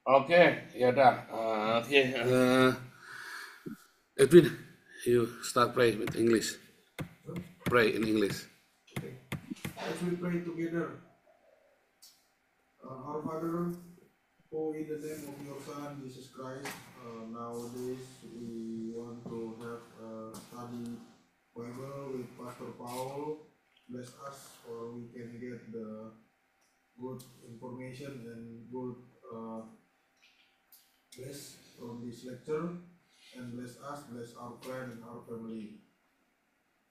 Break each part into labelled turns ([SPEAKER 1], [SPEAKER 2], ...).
[SPEAKER 1] Oke, ya udah. Oke, Edwin, you start pray with English. Pray in English.
[SPEAKER 2] Okay. As we pray together, our Father, who in the name of your Son Jesus Christ, nowadays we want to have a study Bible with Pastor Paul. Bless us, or we can get the good information and good bless from this lecture, and bless us, bless our friend and our family.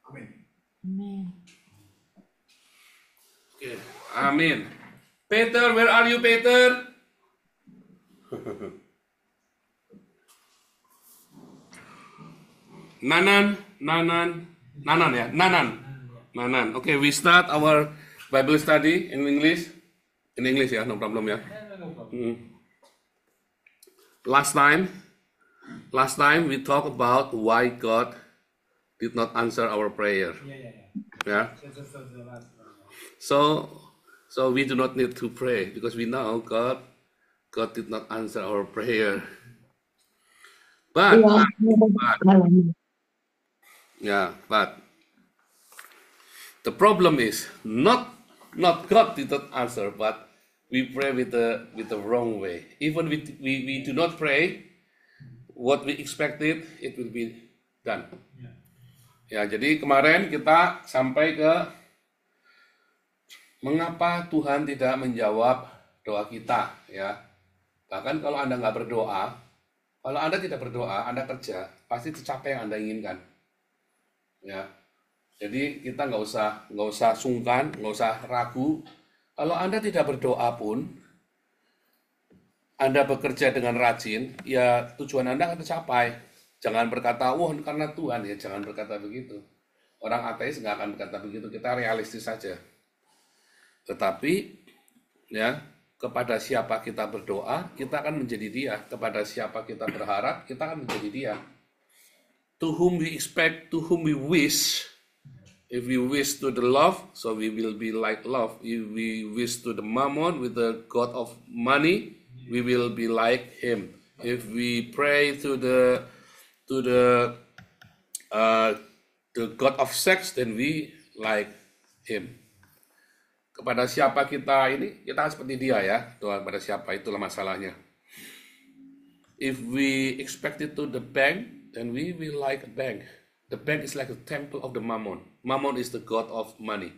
[SPEAKER 2] Amen.
[SPEAKER 3] Amen.
[SPEAKER 1] Okay, Amin. Peter, where are you, Peter? Nanan ya, Nanan. Okay, we start our Bible study in English. In English ya, no problem ya. Last time we talk about why God did not answer our prayer. Yeah. So we do not need to pray because we know God did not answer our prayer. But the problem is not God did not answer, but we pray with the wrong way. Even we do not pray what we expected, it will be done. Ya, jadi kemarin kita sampai ke mengapa Tuhan tidak menjawab doa kita, ya. Bahkan kalau Anda nggak berdoa, kalau Anda tidak berdoa, Anda kerja, pasti tercapai yang Anda inginkan. Ya. Jadi kita nggak usah sungkan, nggak usah ragu. Kalau Anda tidak berdoa pun, Anda bekerja dengan rajin, ya tujuan Anda akan tercapai. Jangan berkata, wah karena Tuhan, ya jangan berkata begitu. Orang ateis nggak akan berkata begitu, kita realistis saja. Tetapi, ya kepada siapa kita berdoa, kita akan menjadi dia. Kepada siapa kita berharap, kita akan menjadi dia. To whom we expect, to whom we wish. If we wish to the love, so we will be like love. If we wish to the mammon, with the god of money, we will be like him. If we pray to the god of sex, then we like him. Kepada siapa kita ini, kita seperti dia ya. Doa kepada siapa, itulah masalahnya. If we expect it to the bank, then we will like a bank. The bank is like a temple of the mammon. Mammon is the god of money.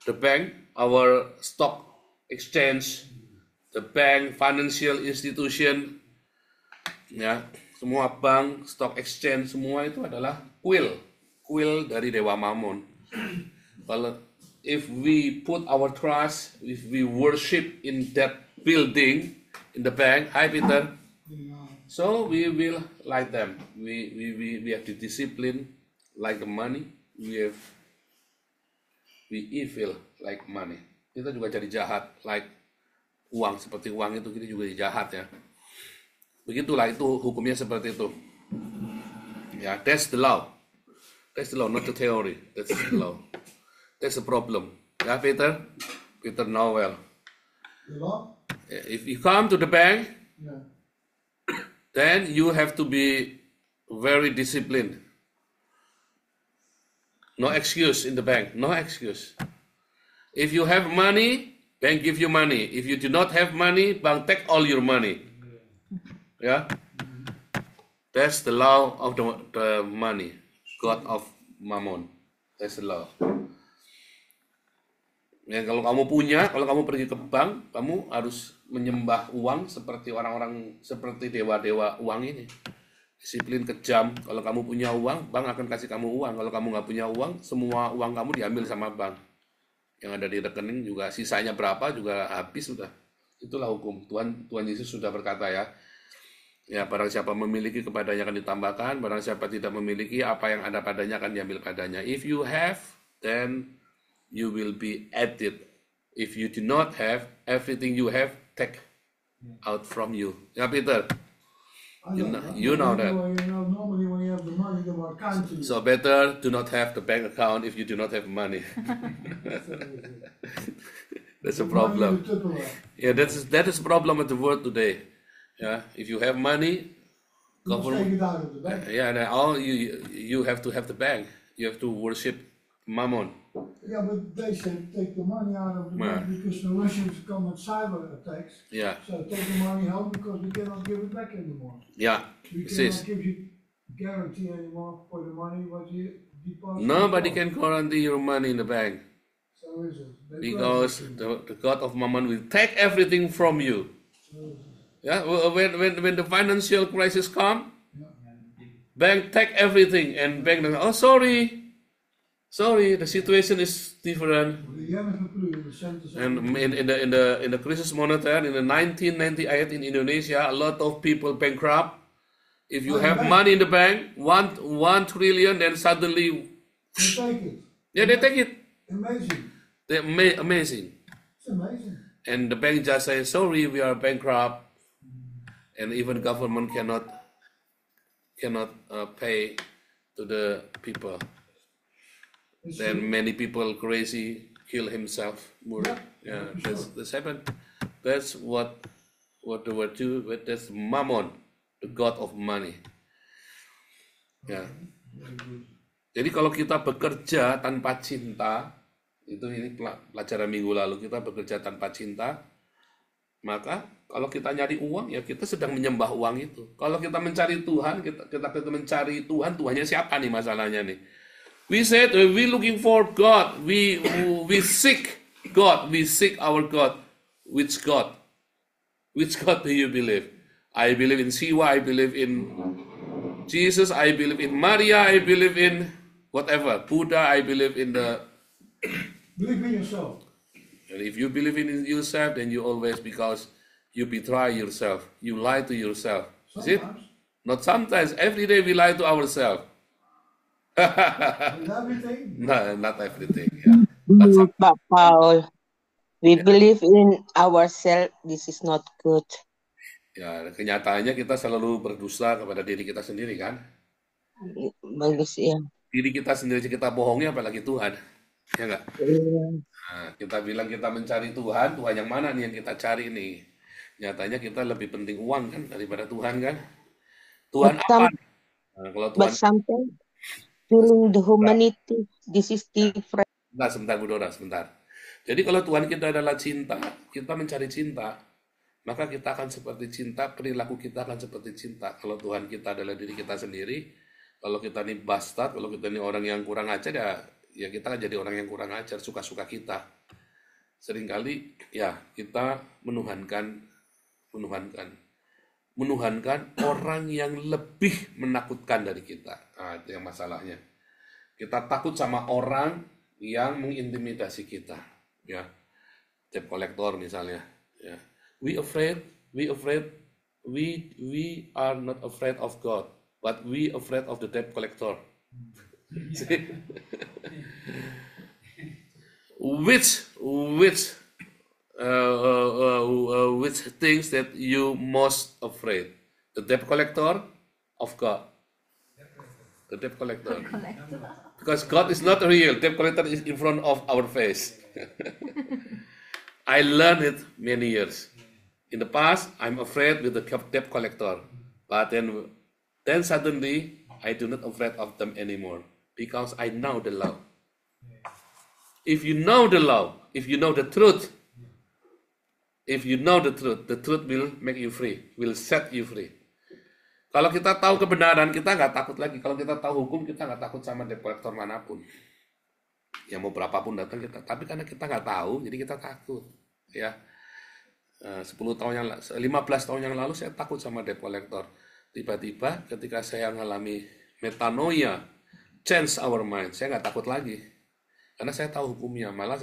[SPEAKER 1] The bank, our stock exchange, the bank, financial institution, ya, semua bank, stock exchange, semua itu adalah kuil dari dewa mammon. Kalau if we put our trust, if we worship in that building, in the bank, hi Peter, so we will like them. We have the discipline like the money. We evil like money. Kita juga jadi jahat like uang, seperti uang itu kita juga jahat ya. Begitulah, itu hukumnya seperti itu. Ya, that's the law. That's the law, not the theory. That's the law. That's the problem. Ya, Peter know well.
[SPEAKER 2] The law?
[SPEAKER 1] If you come to the bank, then you have to be very disciplined. No excuse in the bank. No excuse. If you have money, bank give you money. If you do not have money, bank take all your money. Yeah, that's the law of the money, god of mammon. That's the law. Ya, kalau kamu pergi ke bank, kamu harus menyembah uang seperti orang-orang, seperti dewa-dewa uang ini. Disiplin, kejam. Kalau kamu punya uang, bank akan kasih kamu uang. Kalau kamu nggak punya uang, semua uang kamu diambil sama bank. Yang ada di rekening juga, sisanya berapa juga habis sudah. Itulah hukum. Tuhan Yesus sudah berkata ya. Ya, barang siapa memiliki, kepadanya akan ditambahkan. Barang siapa tidak memiliki, apa yang ada padanya akan diambil padanya. If you have, then you will be added. If you do not have, everything you have take out from you. Ya, Peter. You know that.
[SPEAKER 2] Normally when you have the money, they will count to you.
[SPEAKER 1] So better do not have the bank account if you do not have money. That's a
[SPEAKER 2] Put money in
[SPEAKER 1] problem.
[SPEAKER 2] the Tupperware.
[SPEAKER 1] Yeah, that is a problem with the world today. Yeah, if you have money,
[SPEAKER 2] You must take
[SPEAKER 1] government.
[SPEAKER 2] it out of the bank.
[SPEAKER 1] Yeah, and all you have to have the bank. You have to worship Mammon.
[SPEAKER 2] Yeah, but they said take the money out of the
[SPEAKER 1] Yeah.
[SPEAKER 2] bank because the Russians come with cyber attacks.
[SPEAKER 1] Yeah,
[SPEAKER 2] So take the money home because we cannot give it back anymore.
[SPEAKER 1] yeah.
[SPEAKER 2] We
[SPEAKER 1] It
[SPEAKER 2] cannot
[SPEAKER 1] is.
[SPEAKER 2] give you guarantee anymore for the money what you deposit.
[SPEAKER 1] Nobody can guarantee your money in the bank
[SPEAKER 2] So is it. They
[SPEAKER 1] because
[SPEAKER 2] close it.
[SPEAKER 1] the God of Mammon will take everything from you.
[SPEAKER 2] So is it.
[SPEAKER 1] Yeah, when the financial crisis come,
[SPEAKER 2] Yeah.
[SPEAKER 1] bank take everything and bank oh sorry, the situation is different.
[SPEAKER 2] De Jennifer Plu in the center.
[SPEAKER 1] And in the crisis monetary in the 1998 in Indonesia, a lot of people bankrupt. If you
[SPEAKER 2] Oh,
[SPEAKER 1] have
[SPEAKER 2] bank.
[SPEAKER 1] money in the bank, 1 trillion, then suddenly,
[SPEAKER 2] They take it.
[SPEAKER 1] yeah, they take it.
[SPEAKER 2] Amazing.
[SPEAKER 1] They're amazing.
[SPEAKER 2] It's amazing.
[SPEAKER 1] And the bank just says, sorry, we are bankrupt. And even government cannot pay to the people.
[SPEAKER 2] It's
[SPEAKER 1] Then many people crazy kill himself. Yeah, that's happened. That's what the word do. That's Mammon, the god of money. Ya.
[SPEAKER 2] very good.
[SPEAKER 1] Jadi kalau kita bekerja tanpa cinta, ini pelajaran minggu lalu, kita bekerja tanpa cinta, maka kalau kita nyari uang, ya kita sedang menyembah uang itu. Kalau kita mencari Tuhan, kita mencari Tuhan, Tuhannya siapa nih masalahnya nih? We said we looking for God, we seek God, we seek our God. Which God? Which God do you believe? I believe in Siwa, I believe in Jesus, I believe in Maria, I believe in whatever, Buddha, I believe in the.
[SPEAKER 2] Believe in yourself.
[SPEAKER 1] And if you believe in yourself, then you always, because you betray yourself, you lie to yourself. Is it?
[SPEAKER 2] Sometimes.
[SPEAKER 1] Not sometimes, every day we lie to ourselves.
[SPEAKER 2] With everything.
[SPEAKER 1] No, not everything. Yeah. But some,
[SPEAKER 3] Pak Paul, we believe in ourselves. This is not good.
[SPEAKER 1] ya, kenyataannya kita selalu berdusta kepada diri kita sendiri kan.
[SPEAKER 3] Bagus ya.
[SPEAKER 1] Diri kita sendiri kita bohongi, apalagi Tuhan. Ya enggak?
[SPEAKER 3] Iya.
[SPEAKER 1] Nah, kita bilang kita mencari Tuhan, Tuhan yang mana nih yang kita cari nih? Nyatanya kita lebih penting uang kan daripada Tuhan kan? Tuhan
[SPEAKER 3] But
[SPEAKER 1] apa?
[SPEAKER 3] some,
[SPEAKER 1] Nah, kalau
[SPEAKER 3] but
[SPEAKER 1] Tuhan,
[SPEAKER 3] sometimes feeling the humanity. This is different.
[SPEAKER 1] sebentar Bu Dora, sebentar. Jadi kalau Tuhan kita adalah cinta, kita mencari cinta, maka kita akan seperti cinta, perilaku kita akan seperti cinta. Kalau Tuhan kita adalah diri kita sendiri, kalau kita ini bastard, kalau kita ini orang yang kurang ajar, ya kita akan jadi orang yang kurang ajar, suka-suka kita. Seringkali ya kita menuhankan orang yang lebih menakutkan dari kita. Nah, itu yang masalahnya. Kita takut sama orang yang mengintimidasi kita, ya. Debt collector misalnya, ya. We are not afraid of God, but we afraid of the debt collector. See? Which things that you most afraid? The debt collector of God. The debt collector. Because God is not real. Debt collector is in front of our face. I learned it many years. In the past, I'm afraid with the debt collector. But then suddenly, I do not afraid of them anymore. Because I know the law. If you know the law, if you know the truth, the truth will make you free, will set you free. Kalau kita tahu kebenaran, kita nggak takut lagi. Kalau kita tahu hukum, kita nggak takut sama debt collector manapun. Ya mau berapapun datang kita. Tapi karena kita nggak tahu, jadi kita takut. Ya, 15 tahun yang lalu saya takut sama debt collector. Tiba-tiba ketika saya mengalami metanoia, change our mind, saya nggak takut lagi. Karena saya tahu hukumnya. Malah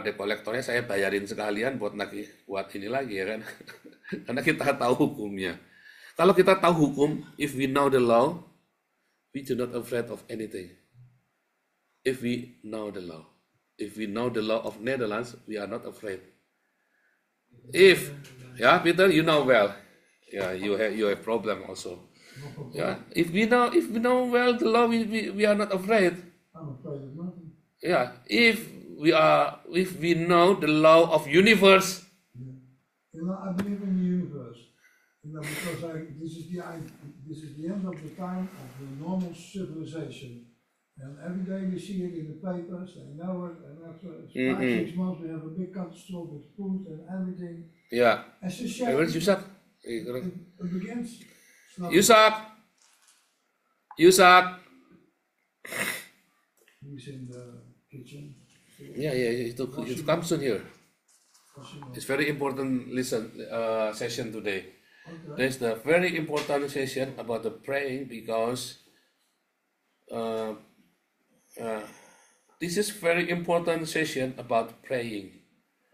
[SPEAKER 1] debt collectornya saya bayarin sekalian buat ini lagi ya kan. Karena kita tahu hukumnya. Kalau kita tahu hukum, if we know the law, we do not afraid of anything. If we know the law of Netherlands, we are not afraid. Peter, you know well. Yeah, you have problem also. Yeah, if we know well the law, we are not afraid.
[SPEAKER 2] I'm afraid of nothing.
[SPEAKER 1] Yeah, if if we know the law of universe,
[SPEAKER 2] I believe in the universe. Because this is the end of the time of the normal civilization. And every day we see it in the papers, and now and after 5-6 months we have a big catastrophe with food and everything.
[SPEAKER 1] yeah.
[SPEAKER 2] As a
[SPEAKER 1] Where's Yusak?
[SPEAKER 2] it begins.
[SPEAKER 1] Yusak.
[SPEAKER 2] He's in the kitchen.
[SPEAKER 1] Yeah, it comes soon here. It's very important session today.
[SPEAKER 2] Okay.
[SPEAKER 1] There's the very important session about the praying because this is very important session about praying.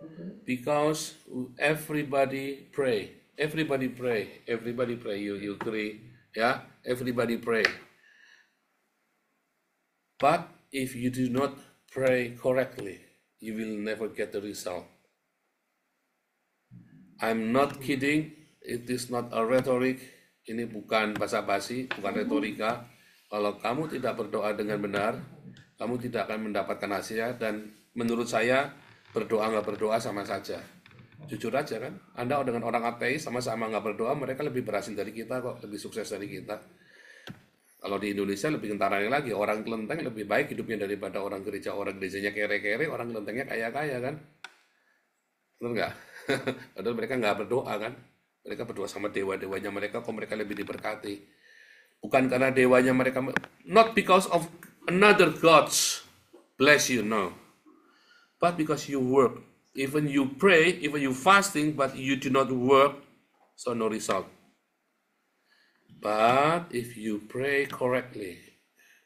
[SPEAKER 2] Okay.
[SPEAKER 1] Because everybody pray. You agree? Yeah, everybody pray. But if you do not pray correctly, you will never get the result. I'm not kidding. It is not a rhetoric. Ini bukan basa-basi, bukan retorika. Kalau kamu tidak berdoa dengan benar, kamu tidak akan mendapatkan hasilnya. Dan menurut saya, berdoa nggak berdoa sama saja. Jujur aja kan, Anda dengan orang ateis sama-sama nggak berdoa, mereka lebih berhasil dari kita kok, lebih sukses dari kita. Kalau di Indonesia lebih kentaranya lagi, orang kelenteng lebih baik hidupnya daripada orang gereja. Orang gerejanya kere-kere, orang kelentengnya kaya-kaya kan. Benar nggak? Padahal mereka nggak berdoa kan. Mereka berdoa sama dewa-dewanya mereka, kok mereka lebih diberkati. Bukan karena dewanya mereka, not because of another gods bless you, no. But because you work. Even you pray, even you fasting, but you do not work, so no result. But if you pray correctly,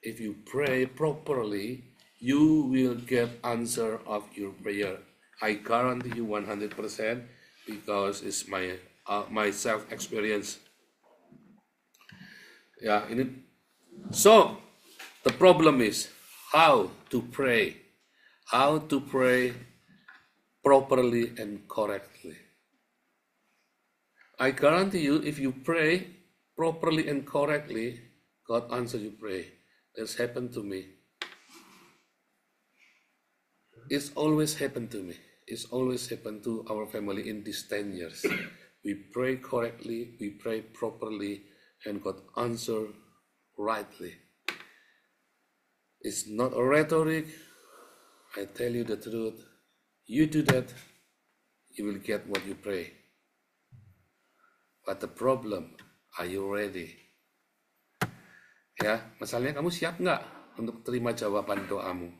[SPEAKER 1] if you pray properly, you will get answer of your prayer. I guarantee you 100% because it's my self experience. Yeah, so the problem is how to pray properly and correctly. I guarantee you, if you pray properly and correctly, God answer you pray. It's happened to me. It's always happened to me. It's always happened to our family in these 10 years. We pray correctly, we pray properly, and God answer rightly. It's not a rhetoric. I tell you the truth. You do that, you will get what you pray. But the problem, are you ready? Ya, masalahnya kamu siap nggak untuk terima jawaban doamu?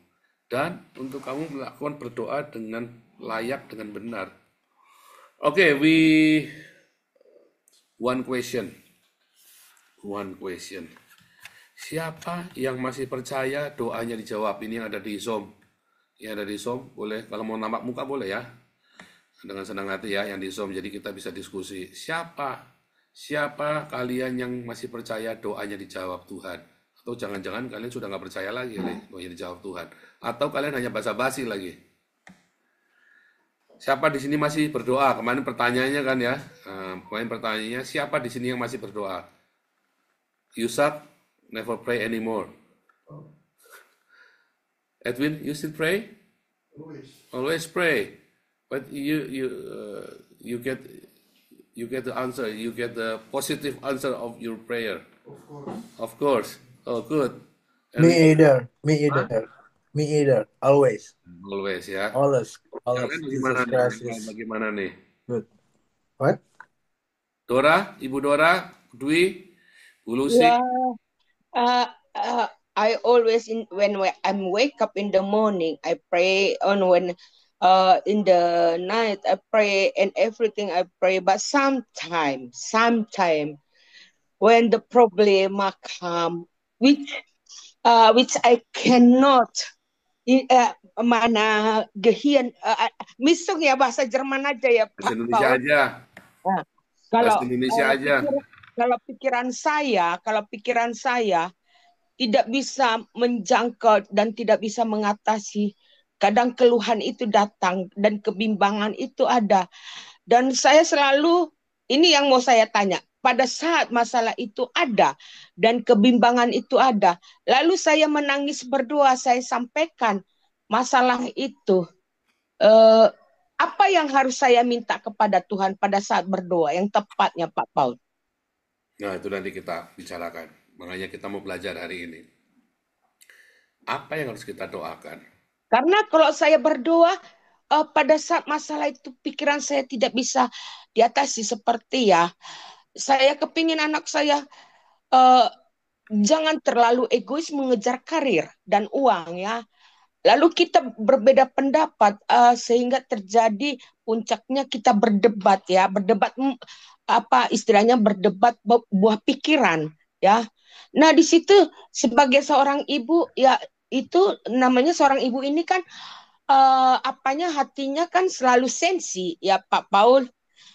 [SPEAKER 1] Dan untuk kamu melakukan berdoa dengan layak, dengan benar. Okay, one question. Siapa yang masih percaya doanya dijawab? Ini yang ada di Zoom. Yang ada di Zoom, boleh, kalau mau nampak muka boleh ya. Dengan senang hati ya, yang di Zoom, jadi kita bisa diskusi. Siapa kalian yang masih percaya doanya dijawab Tuhan? Atau jangan-jangan kalian sudah nggak percaya lagi doanya dijawab Tuhan? Atau kalian hanya basa-basi lagi? Siapa di sini masih berdoa? Kemarin pertanyaannya kan ya, kemarin pertanyaannya, siapa di sini yang masih berdoa? Yusak, never pray anymore. Edwin, you still pray? Always pray. But you get the answer. You get the positive answer of your prayer. Of course. Oh, good.
[SPEAKER 4] Me either. Always.
[SPEAKER 1] Always ya.
[SPEAKER 4] Always.
[SPEAKER 1] Kalian gimana nih? Bagaimana nih?
[SPEAKER 4] Good. What?
[SPEAKER 1] Dora, Ibu Dora, Dwi, Bu Lucy.
[SPEAKER 3] I always when I'm wake up in the morning, I pray. When in the night I pray, and everything I pray. But sometime when the problem come, which I cannot mana gehian misung ya, bahasa Jerman aja ya Pak.
[SPEAKER 1] Bahasa Indonesia aja.
[SPEAKER 3] Kalau
[SPEAKER 1] Indonesia aja.
[SPEAKER 3] Kalau pikiran saya tidak bisa menjangkau dan tidak bisa mengatasi, kadang keluhan itu datang dan kebimbangan itu ada. Dan saya selalu, ini yang mau saya tanya, pada saat masalah itu ada dan kebimbangan itu ada, lalu saya menangis berdoa, saya sampaikan, masalah itu, eh, apa yang harus saya minta kepada Tuhan pada saat berdoa yang tepatnya, Pak Paul?
[SPEAKER 1] Nah, itu nanti kita bicarakan. Makanya kita mau belajar hari ini. Apa yang harus kita doakan?
[SPEAKER 3] Karena kalau saya berdoa, pada saat masalah itu pikiran saya tidak bisa diatasi seperti ya, saya kepingin anak saya eh, jangan terlalu egois mengejar karir dan uang ya. Lalu kita berbeda pendapat sehingga terjadi puncaknya kita berdebat ya, berdebat apa istilahnya berdebat buah pikiran ya. Nah, di situ sebagai seorang ibu ya itu namanya seorang ibu ini kan apanya hatinya kan selalu sensi ya Pak Paul.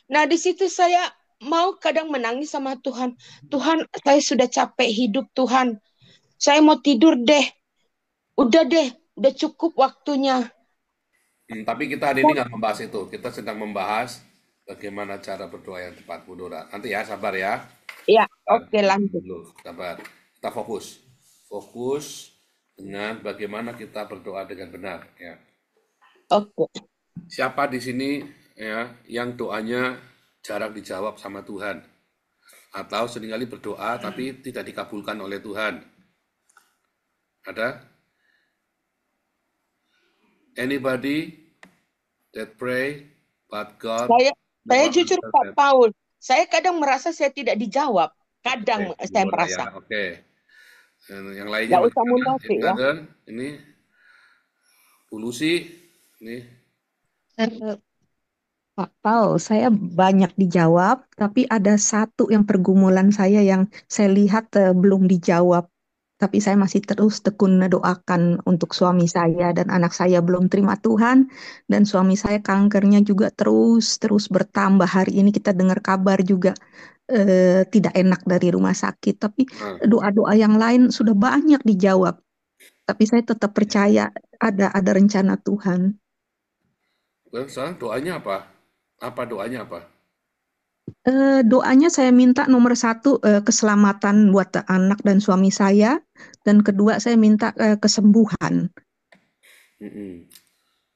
[SPEAKER 3] Nah, di situ saya mau kadang menangis sama Tuhan. Tuhan, saya sudah capek hidup Tuhan. Saya mau tidur deh. Deh, udah cukup waktunya.
[SPEAKER 1] Tapi kita hari ini nggak membahas itu. Kita sedang membahas bagaimana cara berdoa yang tepat, Bu Dora. Nanti ya, sabar ya.
[SPEAKER 3] Ya,
[SPEAKER 1] Sabar
[SPEAKER 3] oke lanjut.
[SPEAKER 1] dulu, sabar. Kita fokus. Fokus dengan bagaimana kita berdoa dengan benar. Ya.
[SPEAKER 3] Oke.
[SPEAKER 1] Siapa di sini ya yang doanya jarang dijawab sama Tuhan? Atau seringkali berdoa tapi tidak dikabulkan oleh Tuhan? Ada? Anybody that pray but God
[SPEAKER 3] Saya
[SPEAKER 1] never
[SPEAKER 3] jujur
[SPEAKER 1] answer
[SPEAKER 3] Pak
[SPEAKER 1] them?
[SPEAKER 3] Paul, saya kadang merasa saya tidak dijawab. Kadang
[SPEAKER 1] Oke, Bu
[SPEAKER 3] saya
[SPEAKER 1] Dora ya,
[SPEAKER 3] merasa.
[SPEAKER 1] oke. Yang lainnya
[SPEAKER 3] Nggak usah
[SPEAKER 1] bagaimana?
[SPEAKER 3] munafik ya.
[SPEAKER 1] Another, ini Bu Lucy, ini
[SPEAKER 5] Eh, Pak Paul, saya banyak dijawab, tapi ada satu yang pergumulan saya yang saya lihat belum dijawab. Tapi saya masih terus tekun doakan untuk suami saya dan anak saya belum terima Tuhan. Dan suami saya kankernya juga terus bertambah. Hari ini kita dengar kabar juga tidak enak dari rumah sakit. Tapi
[SPEAKER 1] ah,
[SPEAKER 5] doa-doa yang lain sudah banyak dijawab. Tapi saya tetap percaya ada rencana Tuhan.
[SPEAKER 1] sekarang doanya apa? Apa doanya apa?
[SPEAKER 5] Doanya saya minta nomor satu keselamatan buat anak dan suami saya, dan kedua saya minta kesembuhan.
[SPEAKER 1] Mm-mm.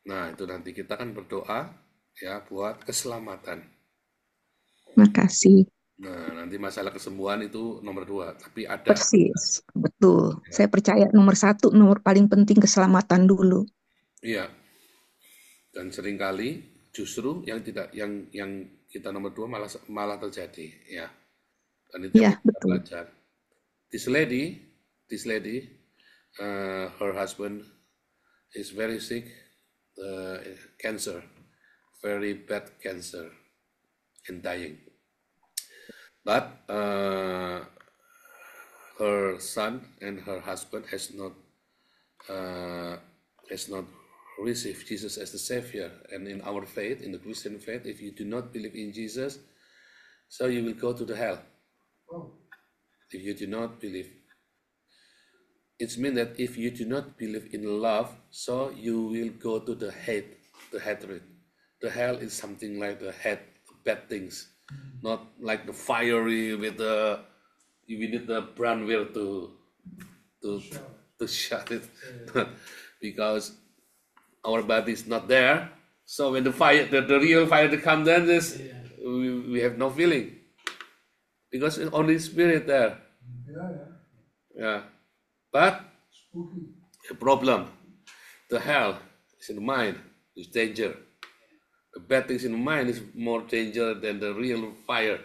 [SPEAKER 1] Nah, itu nanti kita kan berdoa ya buat keselamatan.
[SPEAKER 5] Makasih.
[SPEAKER 1] Nah, nanti masalah kesembuhan itu nomor dua. Tapi ada,
[SPEAKER 5] Persis, betul.
[SPEAKER 1] ya,
[SPEAKER 5] Saya percaya nomor satu, nomor paling penting keselamatan dulu.
[SPEAKER 1] iya. Dan seringkali justru yang tidak yang kita nomor dua malah malah terjadi, ya. Dan itu yang
[SPEAKER 5] Ya,
[SPEAKER 1] kita
[SPEAKER 5] betul.
[SPEAKER 1] belajar. This lady, her husband is very sick, cancer, very bad cancer, and dying. But her son and her husband uh, has not received Jesus as the Savior. And in our faith, in the Christian faith, if you do not believe in Jesus, so you will go to the hell. If you do not believe, it means that if you do not believe in love, so you will go to the hate, the hatred. The hell is something like the hate, the bad things, not like the fiery with the you need the brandware to to shut it, because our body is not there. So when the fire, the real fire to come, then this we have no feeling because it's only spirit there. Yeah, but the problem, the hell is in the mind, is danger. The bad things in the mind is more danger than the real fire.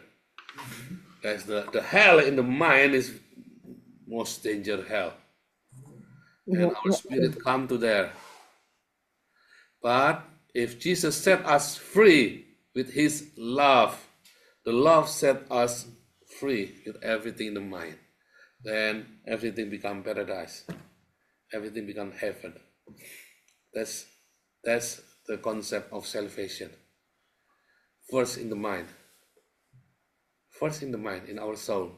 [SPEAKER 1] As the hell in the mind is most danger hell. And our spirit come to there. But if Jesus set us free with his love, the love set us free with everything in the mind, then everything become paradise. Everything become heaven. That's the concept of salvation. First in the mind. First in the mind, in our soul.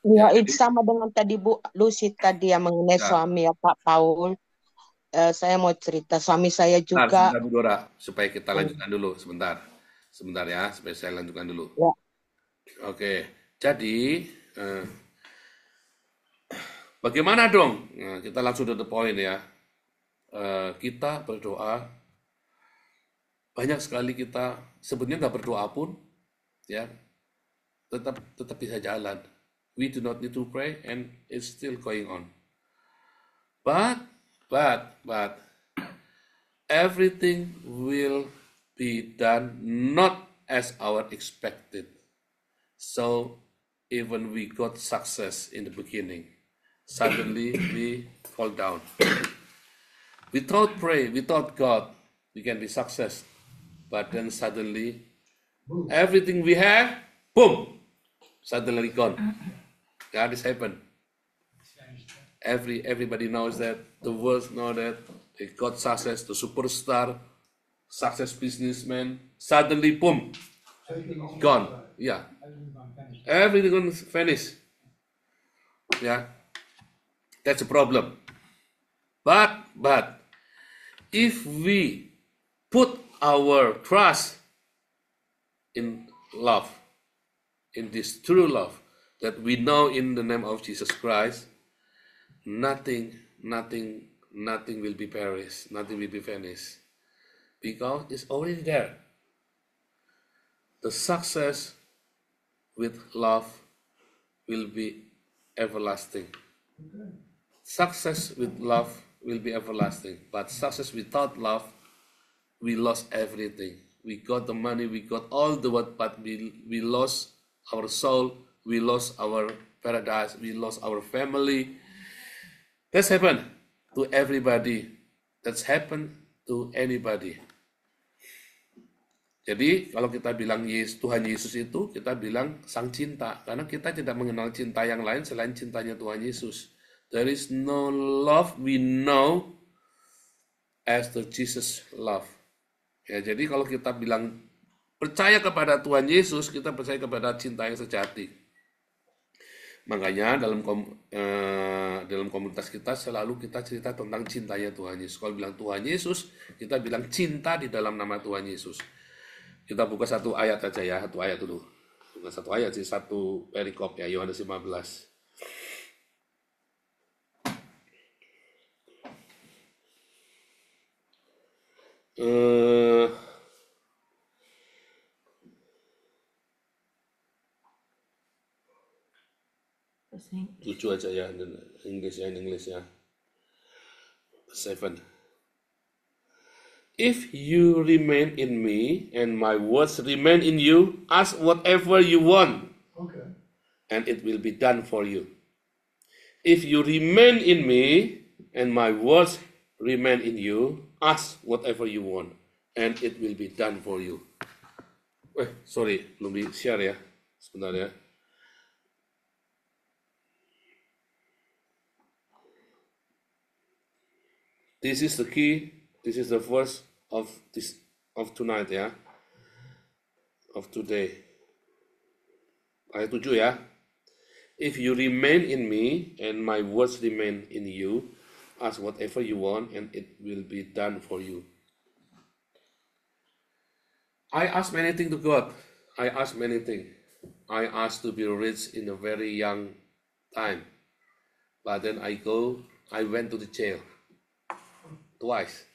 [SPEAKER 3] Ya, itu sama dengan tadi Bu Lucy tadi yang mengenai
[SPEAKER 1] Ya.
[SPEAKER 3] suami ya Pak Paul. Saya mau cerita suami saya juga.
[SPEAKER 1] Sebentar Bu Dora, supaya kita lanjutkan dulu sebentar. Sebentar ya, supaya saya lanjutkan dulu.
[SPEAKER 3] Ya.
[SPEAKER 1] Oke, jadi bagaimana dong? Nah, kita langsung to the point ya. kita berdoa, banyak sekali kita sebenarnya nggak berdoa pun, ya, tetap bisa jalan. We do not need to pray, and it's still going on. But everything will be done not as our expected. So even we got success in the beginning, suddenly we fall down. Without pray, without God, we can be success. But then suddenly, everything we have, boom, suddenly gone. God is happened. Everybody knows that, the world knows that, they got success, the superstar, success businessman, suddenly, boom, gone. Yeah. Everything gonna vanish. Yeah. That's a problem. But if we put our trust in love, in this true love that we know in the name of Jesus Christ, nothing will be perished, nothing will be vanished, because it's already there. The success with love will be everlasting. Success with love will be everlasting, but success without love, we lost everything. We got the money, we got all the what, but we lost our soul, we lost our paradise, we lost our family. That's happened to everybody. That's happened to anybody. Jadi kalau kita bilang Tuhan Yesus itu, kita bilang Sang Cinta, karena kita tidak mengenal cinta yang lain selain cintanya Tuhan Yesus. There is no love we know as the Jesus love. Ya, jadi kalau kita bilang percaya kepada Tuhan Yesus, kita percaya kepada cinta yang sejati. Makanya dalam komunitas kita selalu kita cerita tentang cintanya Tuhan Yesus. Kalau bilang Tuhan Yesus, kita bilang cinta di dalam nama Tuhan Yesus. Kita buka satu ayat aja ya, satu ayat dulu. Bukan satu ayat sih, satu perikop ya, Yohanes 15. Tujuh aja ya, English ya. 7. If you remain in me and my words remain in you, ask whatever you want, and it will be done for you. If you remain in me and my words remain in you, ask whatever you want, and it will be done for you. Sorry, belum di-share ya, sebentar ya. This is the key. This is the verse of tonight ya, of today. Ayat 7 ya. If you remain in me and my words remain in you, ask whatever you want and it will be done for you. I ask many things to God. I ask many things. I asked to be rich in a very young time, but then I went to the jail twice.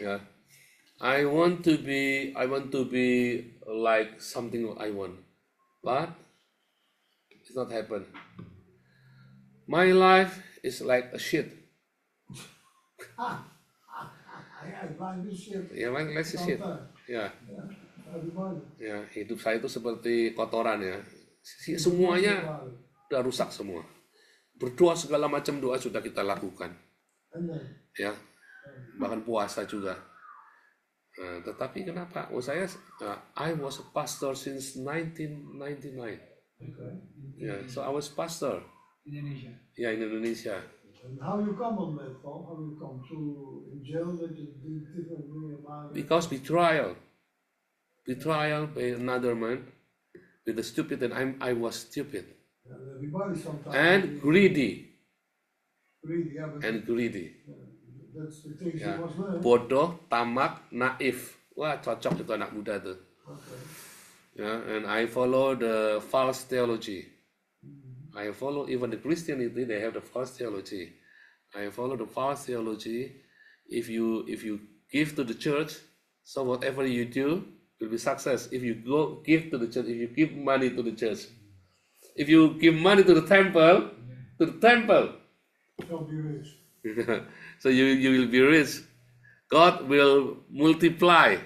[SPEAKER 1] Yeah, I want to be like something I want, but it's not happen. My life is like a shit. Ya, like a shit. Ya, ya, hidup saya itu seperti kotoran ya. Semuanya udah rusak semua. Berdoa segala macam doa sudah kita lakukan. Ya, bahkan puasa juga. Tetapi kenapa? I was a pastor since 1999. Yeah, so I was pastor.
[SPEAKER 2] Indonesia.
[SPEAKER 1] Yeah, in Indonesia.
[SPEAKER 2] And how you come on that, Paul? How you come to in jail that you did differently about it?
[SPEAKER 1] Because betrayal by another man with the stupid, and I was stupid.
[SPEAKER 2] Everybody sometimes.
[SPEAKER 1] And greedy.
[SPEAKER 2] Yeah, but
[SPEAKER 1] And greedy.
[SPEAKER 2] that's the things
[SPEAKER 1] Ya,
[SPEAKER 2] he was learning.
[SPEAKER 1] bodoh, tamak, naif. Wah, cocok itu anak muda tuh.
[SPEAKER 2] Okay.
[SPEAKER 1] Ya, and I follow the false theology. I follow even the Christianity, they have the false theology. I follow the false theology. If you give to the church, so whatever you do will be success. If you go give to the church, if you give money to the church, if you give money to the temple,
[SPEAKER 2] Shall be rich.
[SPEAKER 1] so you will be rich. God will multiply.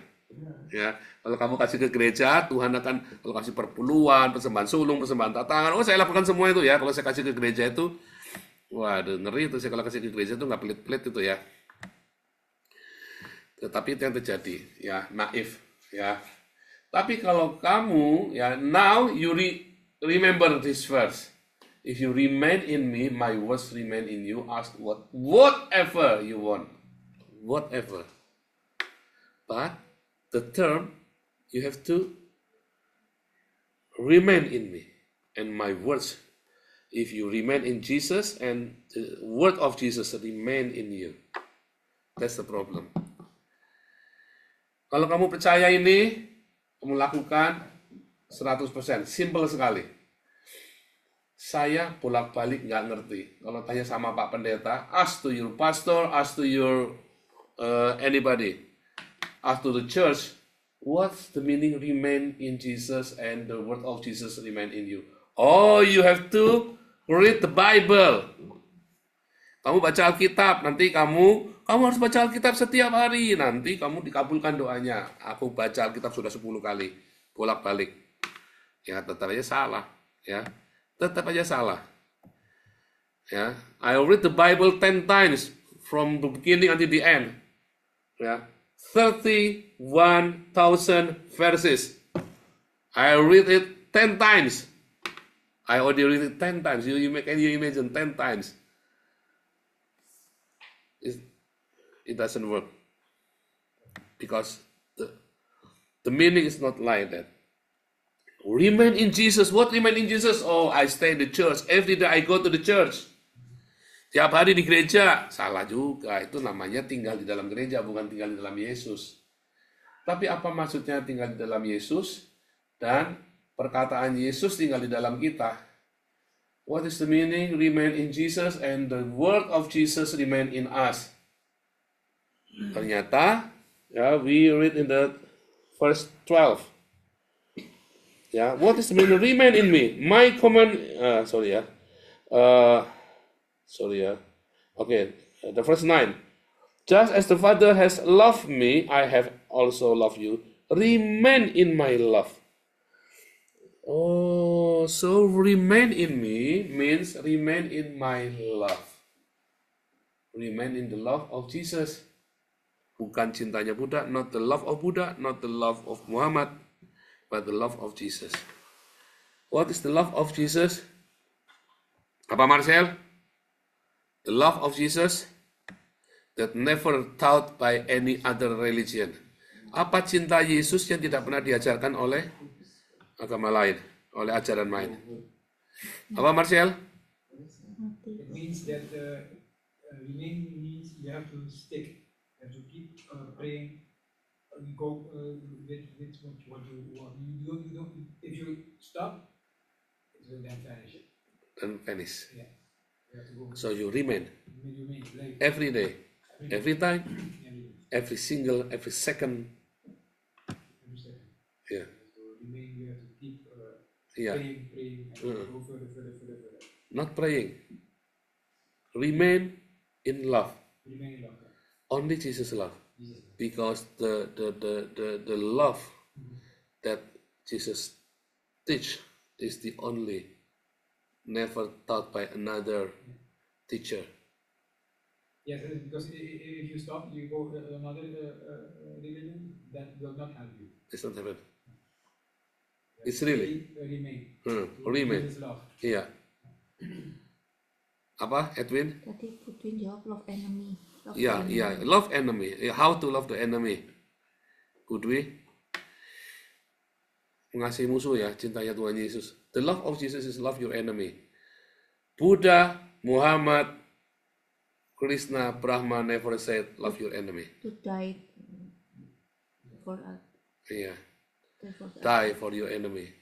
[SPEAKER 1] Ya, kalau kamu kasih ke gereja, Tuhan akan kalau kasih perpuluhan, persembahan sulung, persembahan tatangan. Oh, saya lakukan semua itu ya. Kalau saya kasih ke gereja itu, waduh, ngeri itu. Saya kalau kasih ke gereja itu nggak pelit-pelit itu ya. Tetapi itu yang terjadi, ya, naif, ya. Tapi kalau kamu, ya, now you remember this verse. If you remain in me, my words remain in you. Ask whatever you want, whatever. But the term, you have to remain in me and my words. If you remain in Jesus and the word of Jesus remain in you, that's the problem. Kalau kamu percaya ini, kamu lakukan 100%, simple sekali. Saya bolak-balik nggak ngerti. Kalau tanya sama Pak Pendeta, ask to your pastor, ask to your anybody, ask to the church, what's the meaning remain in Jesus and the word of Jesus remain in you? Oh, you have to read the Bible. Kamu baca Alkitab, nanti kamu harus baca Alkitab setiap hari. Nanti kamu dikabulkan doanya. Aku baca Alkitab sudah 10 kali, bolak-balik. Ya, tetap aja salah. Ya, tetap aja salah. Ya, I read the Bible 10 times from the beginning until the end. Ya, 31,000 verses. I read it 10 times. I already read it 10 times. Can you imagine 10 times? It doesn't work. Because the meaning is not like that. Remain in Jesus. What remain in Jesus? Oh, I stay in the church. Every day I go to the church. Tiap hari di gereja. Salah juga. Itu namanya tinggal di dalam gereja, bukan tinggal di dalam Yesus. Tapi apa maksudnya tinggal di dalam Yesus? Dan perkataan Yesus tinggal di dalam kita. What is the meaning? Remain in Jesus and the word of Jesus remain in us. Ternyata, ya, we read in the verse 12. Ya, what is the meaning? Remain in me. My command, Okay, the verse 9. Just as the Father has loved me, I have also loved you. Remain in my love. Oh, so remain in me means remain in my love. Remain in the love of Jesus. Bukan cintanya Buddha, not the love of Buddha, not the love of Muhammad, but the love of Jesus. What is the love of Jesus? Apa Marcel? The love of Jesus that never taught by any other religion. Apa cinta Yesus yang tidak pernah diajarkan oleh agama lain, oleh ajaran lain? Apa Marcel?
[SPEAKER 6] It means that remain means you have to stick. You have to keep praying. Go with what you want. You don't. If you stop, it will then vanish.
[SPEAKER 1] Then vanish.
[SPEAKER 6] Yeah. You have to go.
[SPEAKER 1] So you remain
[SPEAKER 6] Like,
[SPEAKER 1] every day, every time,
[SPEAKER 6] every
[SPEAKER 1] every second.
[SPEAKER 6] second.
[SPEAKER 1] Yeah.
[SPEAKER 6] So remain. You have to keep
[SPEAKER 1] Yeah.
[SPEAKER 6] praying, and go further.
[SPEAKER 1] Not praying. Remain in love.
[SPEAKER 6] Remain in love.
[SPEAKER 1] Only Jesus love.
[SPEAKER 6] Jesus.
[SPEAKER 1] Because the love that Jesus teach is the only, never taught by another teacher.
[SPEAKER 6] Yes, because if you stop, you go another religion, that will not help you.
[SPEAKER 1] It's not happen. It's really.
[SPEAKER 6] Remain.
[SPEAKER 1] Remain.
[SPEAKER 6] Jesus love.
[SPEAKER 1] Iya. Apa, Edwin?
[SPEAKER 5] Tadi Putwin jawab love enemy.
[SPEAKER 1] Iya, love enemy. How to love the enemy? Budwi? Mengasihi musuh ya, cintanya Tuhan Yesus. The love of Jesus is love your enemy. Buddha, Muhammad, Krishna, Brahma never said love your enemy.
[SPEAKER 5] To die for us.
[SPEAKER 1] Iya.
[SPEAKER 5] For us.
[SPEAKER 1] Die for your enemy.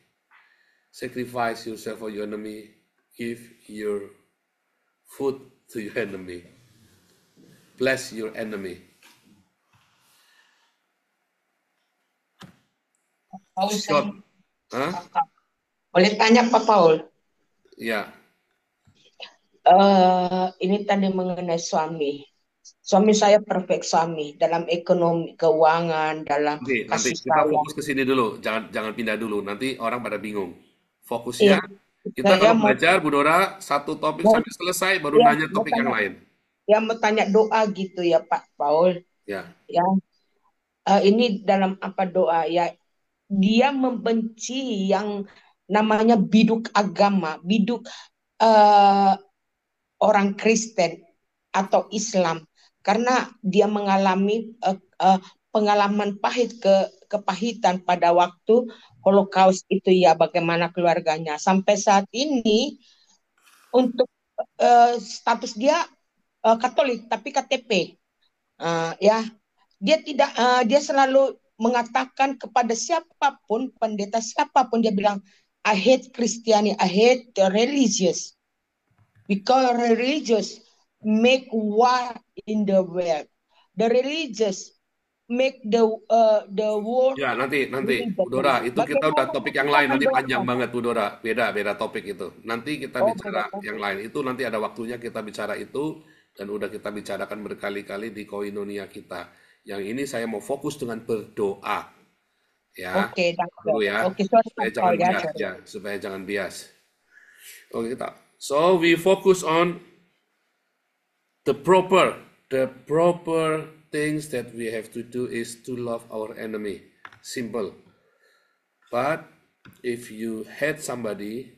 [SPEAKER 1] Sacrifice yourself for your enemy. Give your food to your enemy. bless your enemy.
[SPEAKER 3] Paul, saya
[SPEAKER 1] Short. Hah?
[SPEAKER 3] boleh tanya Pak Paul?
[SPEAKER 1] Ya.
[SPEAKER 3] Ini tadi mengenai suami. Suami saya perfect suami dalam ekonomi, keuangan, dalam
[SPEAKER 1] Nanti
[SPEAKER 3] kasih
[SPEAKER 1] kita
[SPEAKER 3] sayang.
[SPEAKER 1] fokus ke sini dulu, jangan pindah dulu. Nanti orang pada bingung.
[SPEAKER 3] Iya,
[SPEAKER 1] Fokusnya kita
[SPEAKER 3] saya
[SPEAKER 1] kalau
[SPEAKER 3] mau
[SPEAKER 1] belajar Bu Dora satu topik
[SPEAKER 3] mau
[SPEAKER 1] sampai selesai baru
[SPEAKER 3] ya,
[SPEAKER 1] nanya
[SPEAKER 3] mau
[SPEAKER 1] topik yang
[SPEAKER 3] tanya
[SPEAKER 1] lain.
[SPEAKER 3] ya mau tanya doa gitu ya Pak Paul.
[SPEAKER 1] Ya.
[SPEAKER 3] Ya, ini dalam apa doa ya? Dia membenci yang namanya biduk agama, biduk eh, orang Kristen atau Islam karena dia mengalami pengalaman pahit kepahitan pada waktu Holocaust itu ya bagaimana keluarganya sampai saat ini untuk status dia Katolik tapi KTP ya dia tidak dia selalu mengatakan kepada siapapun pendeta siapapun dia bilang I hate Christianity, I hate the religious because religious make war in the world. The religious make the world
[SPEAKER 1] Ya, nanti Bu
[SPEAKER 3] religion.
[SPEAKER 1] Dora, itu kita udah
[SPEAKER 3] Bagaimana
[SPEAKER 1] topik yang
[SPEAKER 3] kita
[SPEAKER 1] lain,
[SPEAKER 3] akan
[SPEAKER 1] nanti panjang
[SPEAKER 3] doakan?
[SPEAKER 1] banget Bu Dora. Beda topik itu. Nanti kita
[SPEAKER 3] Oh,
[SPEAKER 1] bicara
[SPEAKER 3] beda
[SPEAKER 1] yang
[SPEAKER 3] topik.
[SPEAKER 1] lain. Itu nanti ada waktunya kita bicara itu dan udah kita bicarakan berkali-kali di koinonia kita. Yang ini saya mau fokus dengan berdoa. Ya,
[SPEAKER 3] Oke,
[SPEAKER 1] dulu
[SPEAKER 3] dokter.
[SPEAKER 1] ya.
[SPEAKER 3] Oke, sorry
[SPEAKER 1] Supaya
[SPEAKER 3] Pak
[SPEAKER 1] jangan
[SPEAKER 3] ya,
[SPEAKER 1] bias
[SPEAKER 3] sorry.
[SPEAKER 1] ya, supaya jangan bias. Oke, kita. So we focus on the proper things that we have to do is to love our enemy. Simple. But if you hate somebody,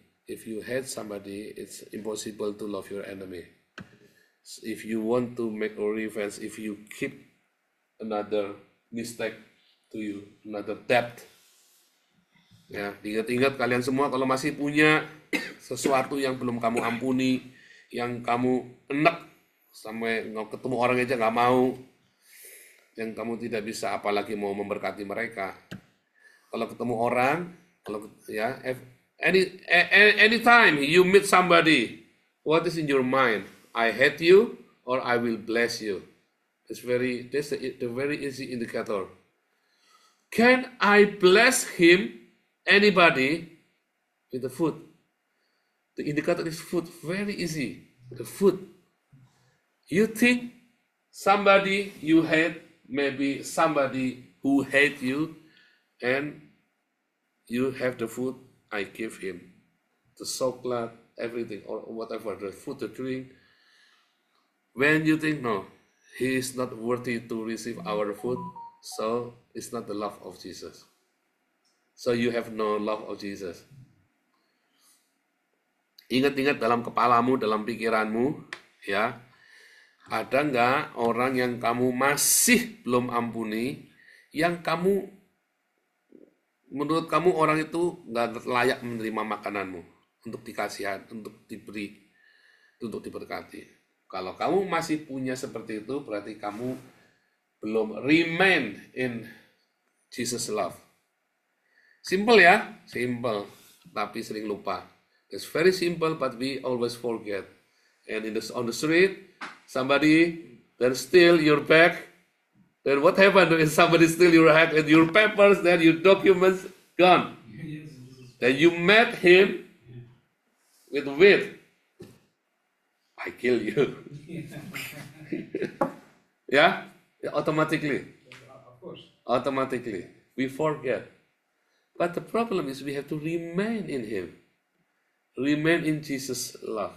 [SPEAKER 1] it's impossible to love your enemy. If you want to make a revenge, if you keep another mistake to you, another debt, ya ingat-ingat kalian semua kalau masih punya sesuatu yang belum kamu ampuni, yang kamu enek sampai ketemu orang aja nggak mau, yang kamu tidak bisa apalagi mau memberkati mereka. Kalau ketemu orang, kalau ya, anytime you meet somebody, what is in your mind? I hate you or I will bless you. That's the very easy indicator. Can I bless him, anybody, with the food? The indicator is food. Very easy. The food. You think somebody you hate, maybe somebody who hate you, and you have the food, I give him the chocolate, everything, or whatever, the food, the drink. When you think, no, he is not worthy to receive our food, so it's not the love of Jesus. So you have no love of Jesus. Ingat-ingat dalam kepalamu, dalam pikiranmu, ya, ada nggak orang yang kamu masih belum ampuni, yang kamu menurut kamu orang itu nggak layak menerima makananmu untuk dikasihan, untuk diberi, untuk diberkati. Kalau kamu masih punya seperti itu, berarti kamu belum remain in Jesus love. Simple ya, simple, tapi sering lupa. It's very simple, but we always forget. And on the street, somebody then steal your bag. Then what happened if somebody steal your bag and your papers, then your documents gone. Then you met him with weight. I kill you. Yeah, automatically.
[SPEAKER 6] Of course.
[SPEAKER 1] Automatically. We forget. But the problem is we have to remain in him. Remain in Jesus' love.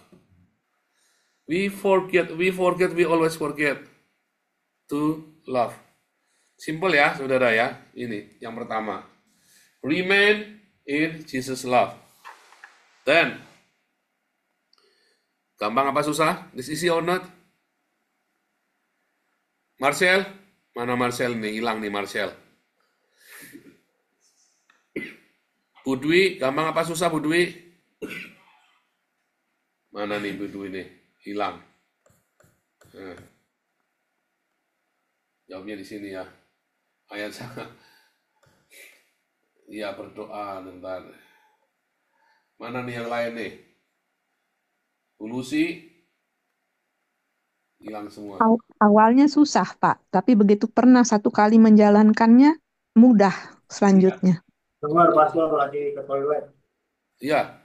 [SPEAKER 1] We always forget to love. Simple ya, saudara ya. Ini yang pertama. Remain in Jesus' love. Then, gampang apa susah? This easy or not? Marcel? Mana Marcel nih? Hilang nih Marcel. Budwi, gampang apa susah Budwi? Mana nih Budwi nih? Hilang. Nah. Jawabnya di sini ya. Ayat sangat. Iya berdoa bentar. Mana nih yang lain nih? Bu Lucy? hilang semua.
[SPEAKER 5] Awalnya susah, Pak, tapi begitu pernah satu kali menjalankannya, mudah selanjutnya.
[SPEAKER 4] Dengar pastor lagi ke toilet.
[SPEAKER 1] Ya,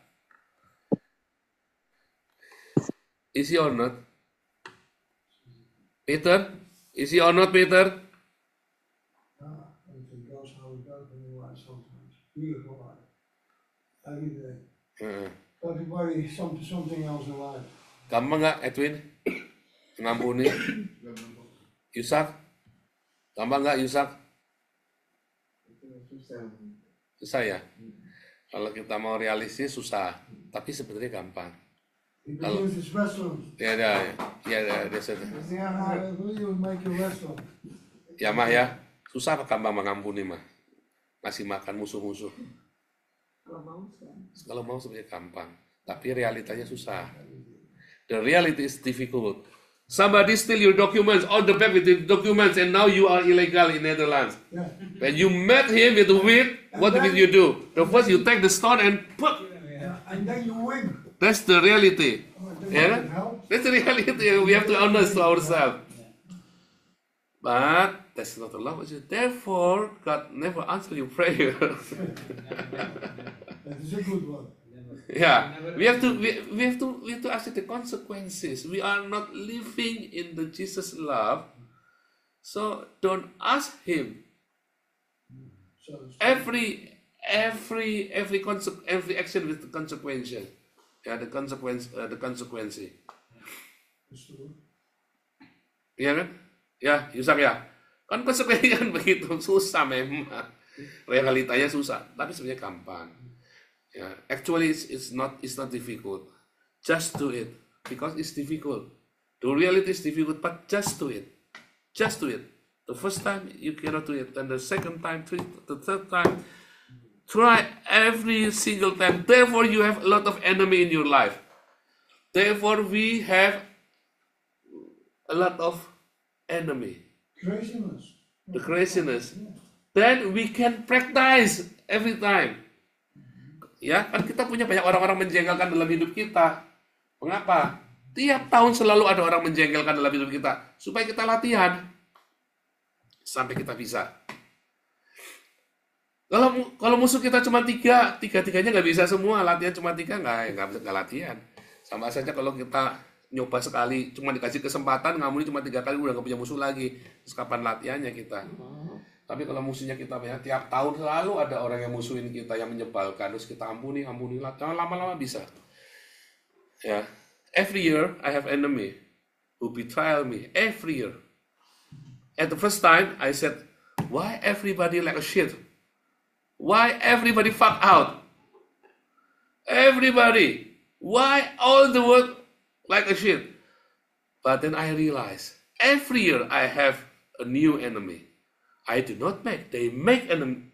[SPEAKER 1] is he or not? Peter, is he or not, Peter?
[SPEAKER 6] Everything goes how it goes in your life sometimes. Beautiful life. Every day.
[SPEAKER 1] Heeh.
[SPEAKER 6] Everybody something else in life.
[SPEAKER 1] Gampang nggak, Edwin? Ngampuni? Yusak? Gampang nggak, Yusak? Susah ya? Kalau kita mau realistis susah, tapi sebenarnya gampang.
[SPEAKER 6] He
[SPEAKER 1] Hello.
[SPEAKER 6] produces restaurants.
[SPEAKER 1] Ya, that's it.
[SPEAKER 6] You make your restaurant.
[SPEAKER 1] Ya mah ya, susah apa gampang mengampuni mah? Ngasih makan musuh-musuh. Kalau mau sebenarnya gampang, tapi realitanya susah. The reality is difficult. Somebody steal your documents, all the back with the documents, and now you are illegal in Netherlands.
[SPEAKER 6] Yeah.
[SPEAKER 1] When you met him with the whip, what will you do? The first you take the stone and put.
[SPEAKER 6] Yeah. And then you win.
[SPEAKER 1] That's the reality.
[SPEAKER 6] Then
[SPEAKER 1] Yeah,
[SPEAKER 6] you can help.
[SPEAKER 1] that's the reality. We have to honest to ourselves. But that's not the love. Therefore, God never answers your prayer.
[SPEAKER 6] That is a good one.
[SPEAKER 1] Yeah, we have to accept the consequences. We are not living in the Jesus love, so don't ask Him.
[SPEAKER 6] So
[SPEAKER 1] Every action with the consequence. Yeah, the consequence.
[SPEAKER 6] it's true.
[SPEAKER 1] Iya kan? Ya, Yusak ya. Kan konsekuensinya kan begitu, susah memang. Realitanya susah, tapi sebenarnya gampang. Ya, actually it's not difficult. Just do it because it's difficult. The reality is difficult, but just do it. Just do it. The first time you cannot do it, and the second time, the third time, try every single time. Therefore, you have a lot of enemy in your life. Therefore, we have a lot of enemy.
[SPEAKER 6] Craziness.
[SPEAKER 1] The craziness. Then we can practice every time. Ya, kan kita punya banyak orang-orang menjengkelkan dalam hidup kita. Mengapa? Tiap tahun selalu ada orang menjengkelkan dalam hidup kita. Supaya kita latihan. Sampai kita bisa. Kalau musuh kita cuma tiga-tiganya nggak bisa semua, latihan cuma tiga nggak latihan. Sama saja kalau kita nyoba sekali, cuma dikasih kesempatan, ngamuni cuma 3 kali, udah nggak punya musuh lagi. Terus kapan latihannya kita? Tapi kalau musuhnya kita banyak, tiap tahun selalu ada orang yang musuhin kita, yang menyebalkan, terus kita ampuni, lama-lama bisa. Ya, every year I have enemy who betray me, every year. At the first time, I said, why everybody like a shit? Why everybody fuck out? Everybody. Why all the world like a shit? But then I realized, every year I have a new enemy. I do not make, they make enemy.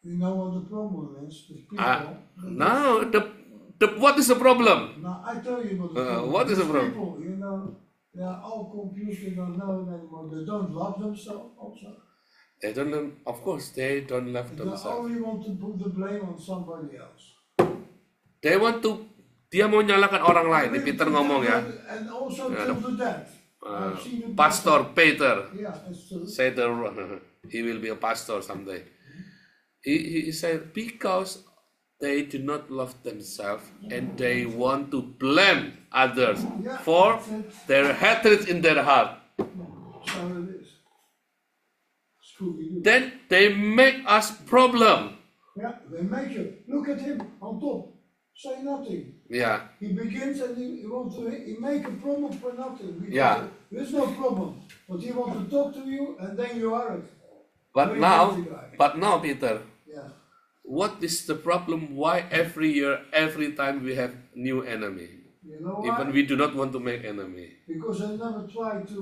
[SPEAKER 6] You know what the problem is? The people.
[SPEAKER 1] Now, what is the problem?
[SPEAKER 6] Now I tell you what the problem.
[SPEAKER 1] What is the
[SPEAKER 6] These
[SPEAKER 1] problem?
[SPEAKER 6] people, you know, they are all confused. They don't know anymore. They don't love themselves also.
[SPEAKER 1] They don't, of course, they don't love
[SPEAKER 6] They
[SPEAKER 1] themselves.
[SPEAKER 6] only want to put the blame on somebody else.
[SPEAKER 1] Dia mau nyalakan orang lain. Ini Peter ngomong ya.
[SPEAKER 6] And also
[SPEAKER 1] Yeah,
[SPEAKER 6] to do that. I've seen it
[SPEAKER 1] Pastor Peter
[SPEAKER 6] Yeah, it's true.
[SPEAKER 1] said he will be a pastor someday. He said because they do not love themselves and they want to blame others for their hatred in their heart.
[SPEAKER 6] So it is. Scooby-Doo.
[SPEAKER 1] Then they make us problem.
[SPEAKER 6] Yeah, they make you. Look at him on top. Say nothing.
[SPEAKER 1] Yeah,
[SPEAKER 6] He begins and he wants to he make a problem for nothing. Because
[SPEAKER 1] Yeah.
[SPEAKER 6] There's no problem. But he wants to talk to you and then you are it.
[SPEAKER 1] but
[SPEAKER 6] Very
[SPEAKER 1] now,
[SPEAKER 6] guilty guy.
[SPEAKER 1] Peter,
[SPEAKER 6] Yeah.
[SPEAKER 1] what is the problem? Why every year, every time we have new enemy?
[SPEAKER 6] You know why?
[SPEAKER 1] Even we do not want to make enemy.
[SPEAKER 6] Because they never try to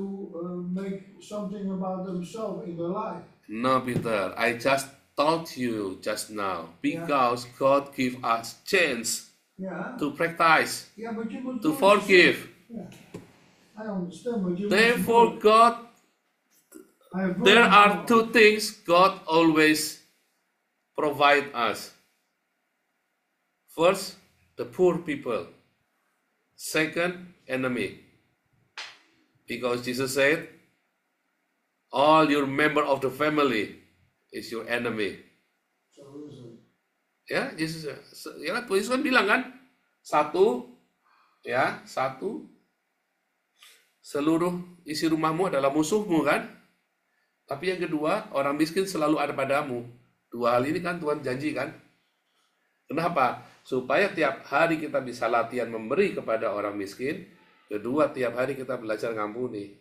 [SPEAKER 6] make something about themselves in their life.
[SPEAKER 1] No, Peter, I just told you just now because God give us chance
[SPEAKER 6] Yeah.
[SPEAKER 1] to practice,
[SPEAKER 6] Yeah, but you must
[SPEAKER 1] to
[SPEAKER 6] do it.
[SPEAKER 1] forgive.
[SPEAKER 6] Yeah. I understand, but you
[SPEAKER 1] Therefore,
[SPEAKER 6] must
[SPEAKER 1] God,
[SPEAKER 6] I have
[SPEAKER 1] there
[SPEAKER 6] broken
[SPEAKER 1] are
[SPEAKER 6] the law.
[SPEAKER 1] 2 things God always provide us. First, the poor people. Second, enemy. Because Jesus said, all your member of the family is your enemy. Ya, Yesus ya, Yesus kan bilang kan, satu, seluruh isi rumahmu adalah musuhmu kan. Tapi yang kedua, orang miskin selalu ada padamu. Dua hal ini kan Tuhan janji kan. Kenapa? Supaya tiap hari kita bisa latihan memberi kepada orang miskin. Kedua, tiap hari kita belajar ngampuni.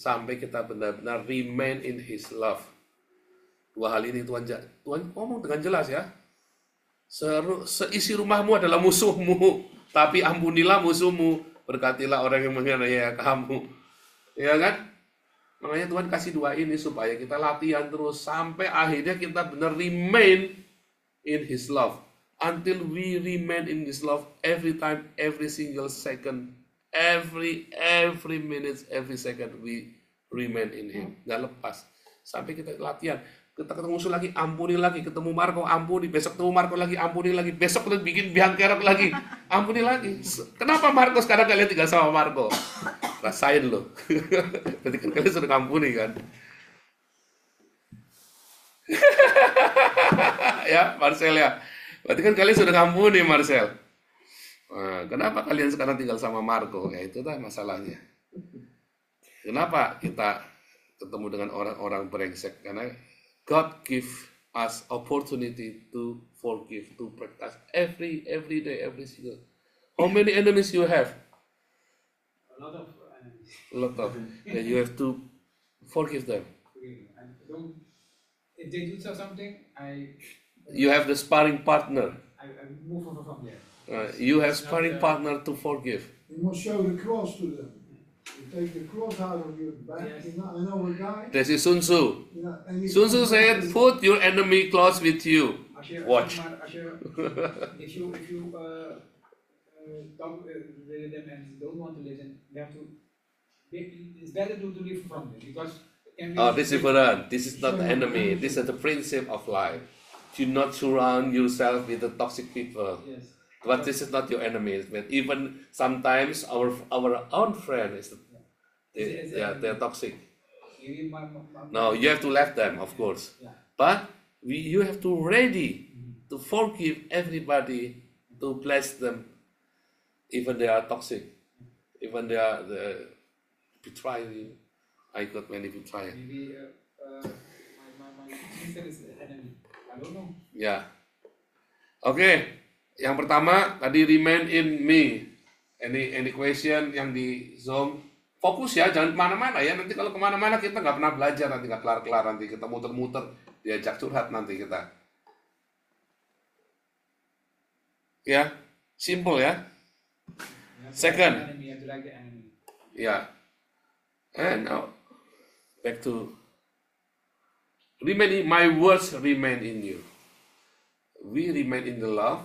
[SPEAKER 1] Sampai kita benar-benar remain in His love. Dua hal ini Tuhan ngomong dengan jelas ya. Seisi rumahmu adalah musuhmu. Tapi ampunilah musuhmu. Berkatilah orang yang menganiaya kamu. Ya kan? Makanya Tuhan kasih dua ini supaya kita latihan terus. Sampai akhirnya kita benar remain in His love. Until we remain in His love every time, every single second, every minute, every second we remain in Him. Nggak lepas. Sampai kita latihan. Kita ketemu musuh lagi, ampuni lagi. Ketemu Marco, ampuni. Besok ketemu Marco lagi, ampuni lagi. Besok kita bikin biang kerok lagi, ampuni lagi. Kenapa Marco sekarang kalian tinggal sama Marco? Rasain loh. Berarti kan kalian sudah ampuni kan? Ya, Marcel ya. Berarti kan kalian sudah ngampuni, Marcel. Nah, kenapa kalian sekarang tinggal sama Marco? Ya itu dah masalahnya. Kenapa kita ketemu dengan orang-orang brengsek? Karena God give us opportunity to forgive, to practice every day, every single. How many enemies you have?
[SPEAKER 6] A lot of enemies.
[SPEAKER 1] A lot of. And you have to forgive them.
[SPEAKER 6] If they do something,
[SPEAKER 1] You have the sparring partner.
[SPEAKER 6] I move on from there.
[SPEAKER 1] You have sparring partner to forgive.
[SPEAKER 2] You must show the cross to them. You take the cross out of your back.
[SPEAKER 6] Yes.
[SPEAKER 2] I know a guy.
[SPEAKER 1] This is Sun Tzu.
[SPEAKER 2] And he
[SPEAKER 1] Sun Tzu said, put your enemy close with you. Watch.
[SPEAKER 6] If you talk with them and don't want to listen, you have to. It's better to live from them because.
[SPEAKER 1] This is different. This is not the enemy. This is the principle of life. Do not surround yourself with the toxic people.
[SPEAKER 6] Yes.
[SPEAKER 1] But this is not your enemy. But even sometimes our own friend they're toxic. No, you have to left them, of course.
[SPEAKER 6] Yeah.
[SPEAKER 1] But you have to ready to forgive everybody, to bless them, even they are toxic, even they are betray you. I got many betrayers.
[SPEAKER 6] Maybe my sister is the enemy. I don't know.
[SPEAKER 1] Ya. Oke. Yang pertama tadi remain in me. Any question yang di Zoom, fokus ya, jangan kemana-mana ya. Nanti kalau kemana-mana kita nggak pernah belajar, nanti nggak kelar-kelar, nanti kita muter-muter, diajak curhat nanti kita. Ya, simple ya. Second.
[SPEAKER 6] Enemy, you have to like the enemy.
[SPEAKER 1] Ya. And now back to remain in my words remain in you. We remain in the love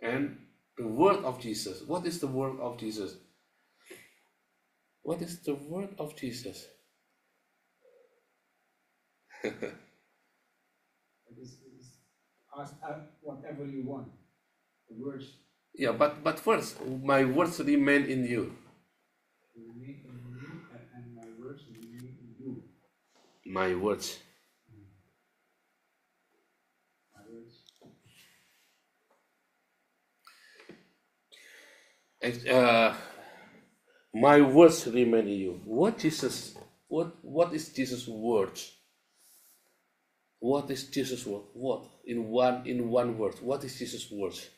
[SPEAKER 1] and the word of Jesus. What is the word of Jesus? What is the word of Jesus?
[SPEAKER 6] Ask whatever you want. The words.
[SPEAKER 1] Yeah, but first, my words remain in you.
[SPEAKER 6] Remain in me, and my words remain in you.
[SPEAKER 1] My words.
[SPEAKER 6] My words.
[SPEAKER 1] My words remain in you. What is Jesus' words? What is Jesus' word? What in one word? What is Jesus' words?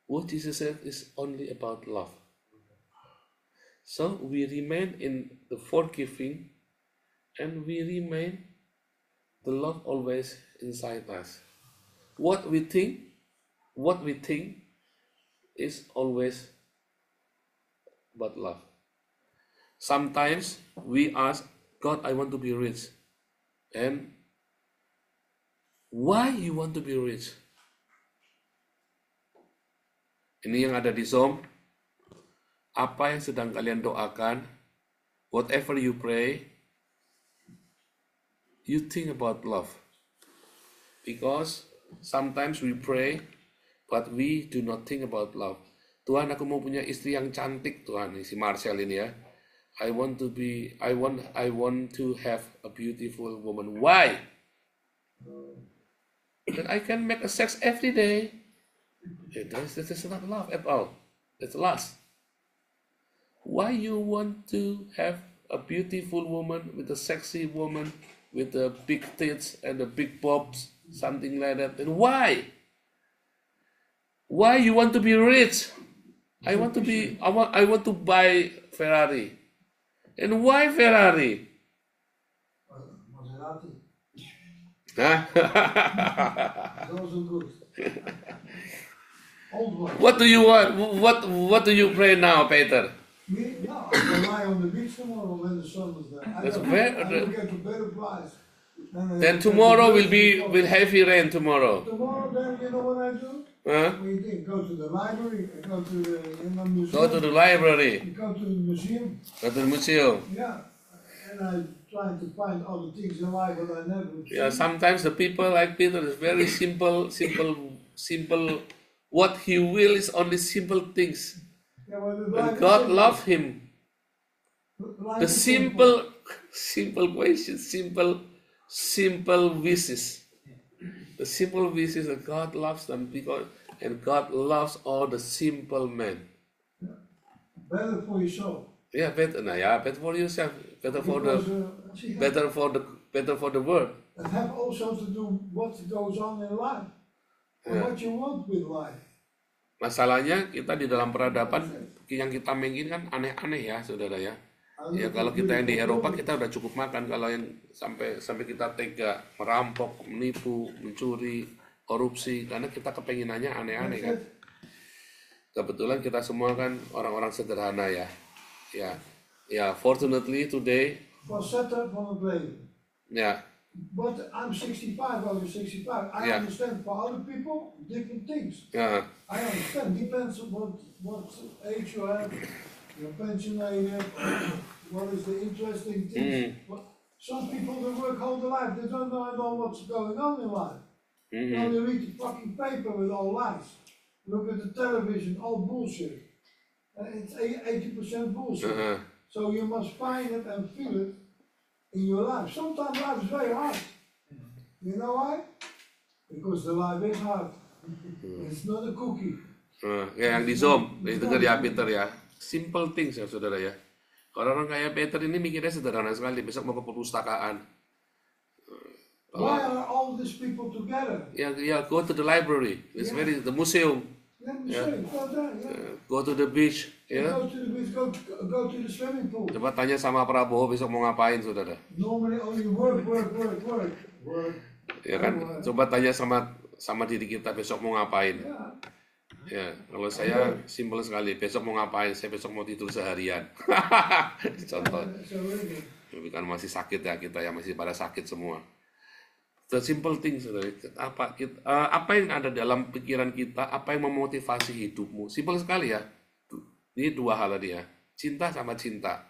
[SPEAKER 1] What Jesus said is only about love. So we remain in the forgiving, and we remain the love always inside us. What we think is always about love. Sometimes we ask God, I want to be rich. And why you want to be rich? Ini yang ada di Zoom. Apa yang sedang kalian doakan? Whatever you pray, you think about love. Because sometimes we pray, but we do not think about love. Tuhan, aku mau punya istri yang cantik, Tuhan. Si Marcel ini ya. I want to have a beautiful woman. Why? That I can make a sex every day. This is not love at all. It's lust. Why you want to have a beautiful woman with a sexy woman with the big tits and the big bobs, something like that? And why? Why you want to be rich? I want to buy Ferrari. And why Ferrari?
[SPEAKER 2] Maserati.
[SPEAKER 1] Huh?
[SPEAKER 2] It's also good. Old one.
[SPEAKER 1] What do you want? What do you pray now, Peter?
[SPEAKER 2] Me? No, I can lie on the beach tomorrow when the sun is there. I
[SPEAKER 1] That's
[SPEAKER 2] will get a better price.
[SPEAKER 1] Then tomorrow will heavy rain tomorrow.
[SPEAKER 2] Tomorrow, then you know what I do?
[SPEAKER 1] Huh?
[SPEAKER 2] What do you think? Go to the library, go to the museum.
[SPEAKER 1] Go to the library.
[SPEAKER 2] You go to the museum.
[SPEAKER 1] Go to the museum.
[SPEAKER 2] Yeah, and I try to find other things in life that I never seen.
[SPEAKER 1] Yeah, sometimes the people like Peter is very simple. What he will is only simple things.
[SPEAKER 2] Yeah, well, the
[SPEAKER 1] And
[SPEAKER 2] life
[SPEAKER 1] God
[SPEAKER 2] is
[SPEAKER 1] loves him.
[SPEAKER 2] life
[SPEAKER 1] The
[SPEAKER 2] is
[SPEAKER 1] simple questions, simple wishes. The simple wishes that God loves them and God loves all the simple men.
[SPEAKER 2] better for your soul.
[SPEAKER 1] Yeah, better. Better for yourself. Better for
[SPEAKER 2] Because,
[SPEAKER 1] better for the world.
[SPEAKER 2] it have also to do what goes on in life. And
[SPEAKER 1] Yeah.
[SPEAKER 2] what you want with life.
[SPEAKER 1] Masalahnya kita di dalam peradaban yang kita mainin kan aneh-aneh ya, saudara ya. Ya kalau kita yang di Eropa kita udah cukup makan. Kalau yang sampai kita tega merampok, menipu, mencuri, korupsi, karena kita kepenginannya aneh-aneh kan. Kebetulan kita semua kan orang-orang sederhana ya. Ya, fortunately today,
[SPEAKER 2] For Saturn from a plane.
[SPEAKER 1] ya,
[SPEAKER 2] But I'm 65, over 65. I
[SPEAKER 1] Yeah.
[SPEAKER 2] understand for other people, different things.
[SPEAKER 1] ya,
[SPEAKER 2] I understand. Depends on what age you have, your pension age, what is the interesting things. Some people that work all their life, they don't know what's going on in life. They only read the fucking paper with all lies. Look at the television, all bullshit. It's 80% bullshit. So you must find it and feel it in your life. Sometimes life is very hard. You know why? Because the life is hard. It's not a cookie.
[SPEAKER 1] kayak yang di Zoom, dengar ya Peter ya. Simple things ya saudara ya. Kalau orang kayak Peter ini mikirnya sederhana sekali. Besok mau ke perpustakaan.
[SPEAKER 2] Why are all these people together?
[SPEAKER 1] Ya, go to the library. It's the museum.
[SPEAKER 2] Let me say, go there, yeah.
[SPEAKER 1] Go to the beach. Ya.
[SPEAKER 2] Go to the beach, go to the swimming pool.
[SPEAKER 1] Coba tanya sama Prabowo besok mau ngapain saudara.
[SPEAKER 2] Normally only work.
[SPEAKER 1] Ya kan. Coba tanya sama diri kita besok mau ngapain. Ya, kalau saya simpel sekali. Besok mau ngapain? Saya besok mau tidur seharian. Contoh.
[SPEAKER 2] So really,
[SPEAKER 1] Tapi kan masih sakit ya kita ya, masih pada sakit semua. The simple things, saudara. Apa yang ada dalam pikiran kita, apa yang memotivasi hidupmu? Simpel sekali ya. Ini dua hal tadi ya. Cinta sama cinta.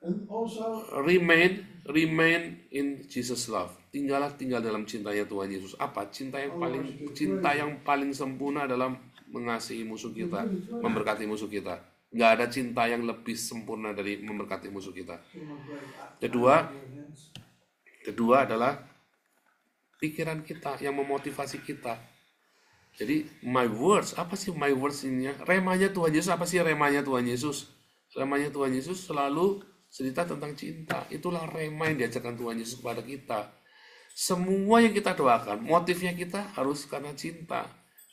[SPEAKER 2] and also
[SPEAKER 1] Remain in Jesus love. Tinggal dalam cintanya Tuhan Yesus. Apa? Cinta yang paling sempurna dalam mengasihi musuh kita, memberkati musuh kita. Nggak ada cinta yang lebih sempurna dari memberkati musuh kita. Kedua adalah pikiran kita yang memotivasi kita. Jadi my words, apa sih my words ini? Remanya Tuhan Yesus, apa sih remanya Tuhan Yesus? Remanya Tuhan Yesus selalu cerita tentang cinta. Itulah rema yang diajarkan Tuhan Yesus kepada kita. Semua yang kita doakan, motifnya kita harus karena cinta.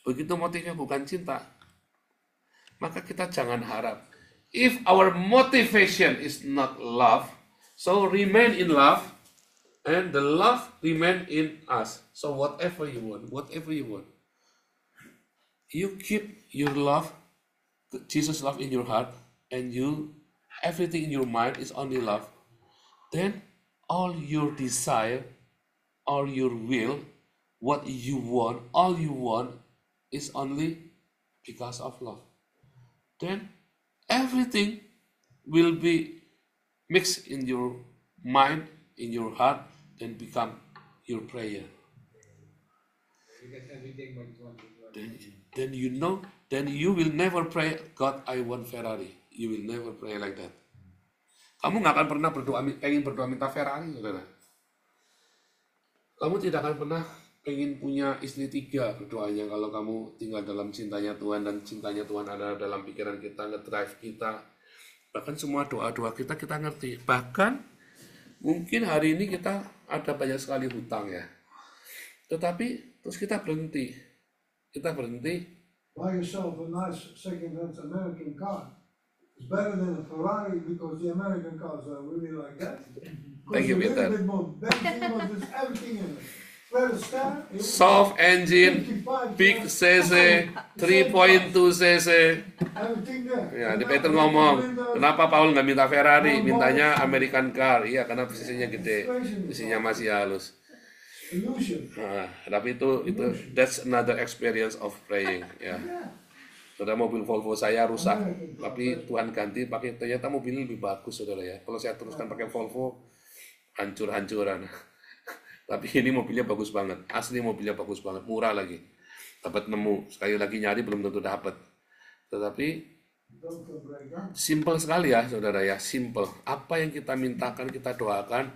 [SPEAKER 1] Begitu motifnya bukan cinta, maka kita jangan harap. If our motivation is not love, so remain in love, and the love remain in us. So whatever you want, you keep your love, Jesus' love in your heart, and everything in your mind is only love. Then all your desire, all your will, what you want, all you want is only because of love. Then everything will be mixed in your mind, in your heart, and become your prayer.
[SPEAKER 6] You get everything what you want.
[SPEAKER 1] then you know, then you will never pray, God, I want Ferrari. You will never pray like that. Kamu nggak akan pernah pengen berdoa minta Ferrari, saudara. Kamu tidak akan pernah pengen punya istri 3 berdoanya kalau kamu tinggal dalam cintanya Tuhan, dan cintanya Tuhan ada dalam pikiran kita, nge-drive kita. Bahkan semua doa-doa kita ngerti. Bahkan mungkin hari ini kita ada banyak sekali hutang ya. Tetapi terus kita berhenti.
[SPEAKER 2] Buy yourself a nice second-hand American car. It's better than a Ferrari because the American cars are really like that.
[SPEAKER 1] Thank you,
[SPEAKER 2] A little
[SPEAKER 1] Peter.
[SPEAKER 2] bit more benzene, but there's everything in it. Where the stand,
[SPEAKER 1] Soft engine,
[SPEAKER 2] 55
[SPEAKER 1] big
[SPEAKER 2] cars,
[SPEAKER 1] cc, 3.2 cc.
[SPEAKER 2] everything there.
[SPEAKER 1] Ya, di Peter ngomong, kenapa Paul nggak minta Ferrari, mintanya American car? Iya, karena sisinya gede, sisinya masih halus.
[SPEAKER 2] Illusion.
[SPEAKER 1] Nah, tapi itu that's another experience of praying. Ya, saudara, mobil Volvo saya rusak, tapi Tuhan ganti pakai ternyata mobilnya lebih bagus, saudara ya. Kalau saya teruskan pakai Volvo, hancur-hancuran. Tapi ini mobilnya bagus banget, asli mobilnya bagus banget, murah lagi. Dapat nemu, sekali lagi nyari belum tentu dapat. Tetapi simple sekali ya, saudara ya, simple. Apa yang kita mintakan, kita doakan.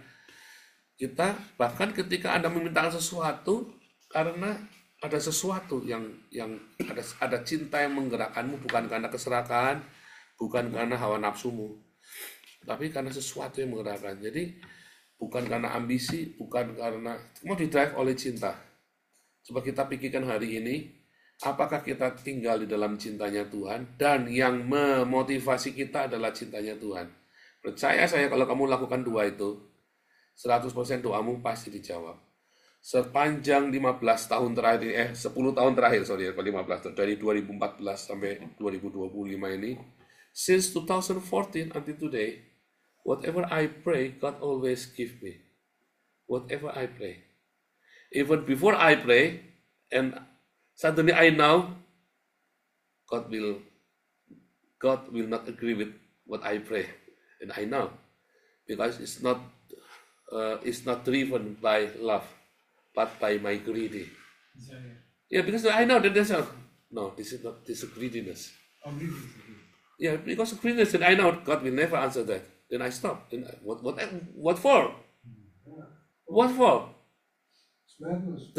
[SPEAKER 1] Kita bahkan ketika Anda memintakan sesuatu, karena ada sesuatu yang ada cinta yang menggerakkanmu, bukan karena keserakahan, bukan karena hawa nafsumu, tapi karena sesuatu yang menggerakkan. Jadi bukan karena ambisi, bukan karena mau didrive oleh cinta. Coba kita pikirkan hari ini, apakah kita tinggal di dalam cintanya Tuhan, dan yang memotivasi kita adalah cintanya Tuhan. Percaya saya, kalau kamu lakukan dua itu, 100% doamu pasti dijawab. Sepanjang 15 tahun terakhir, 10 tahun terakhir, 15, dari 2014 sampai 2025 ini, since 2014 until today, whatever I pray, God always give me. Whatever I pray. Even before I pray, and suddenly I know, God will not agree with what I pray. And I know, because it's not driven by love, but by my greedy. Yeah, because I know that this is greediness. Yeah, because of greediness, and I know God will never answer that. Then I stop. Then what for? What for?
[SPEAKER 2] It's madness.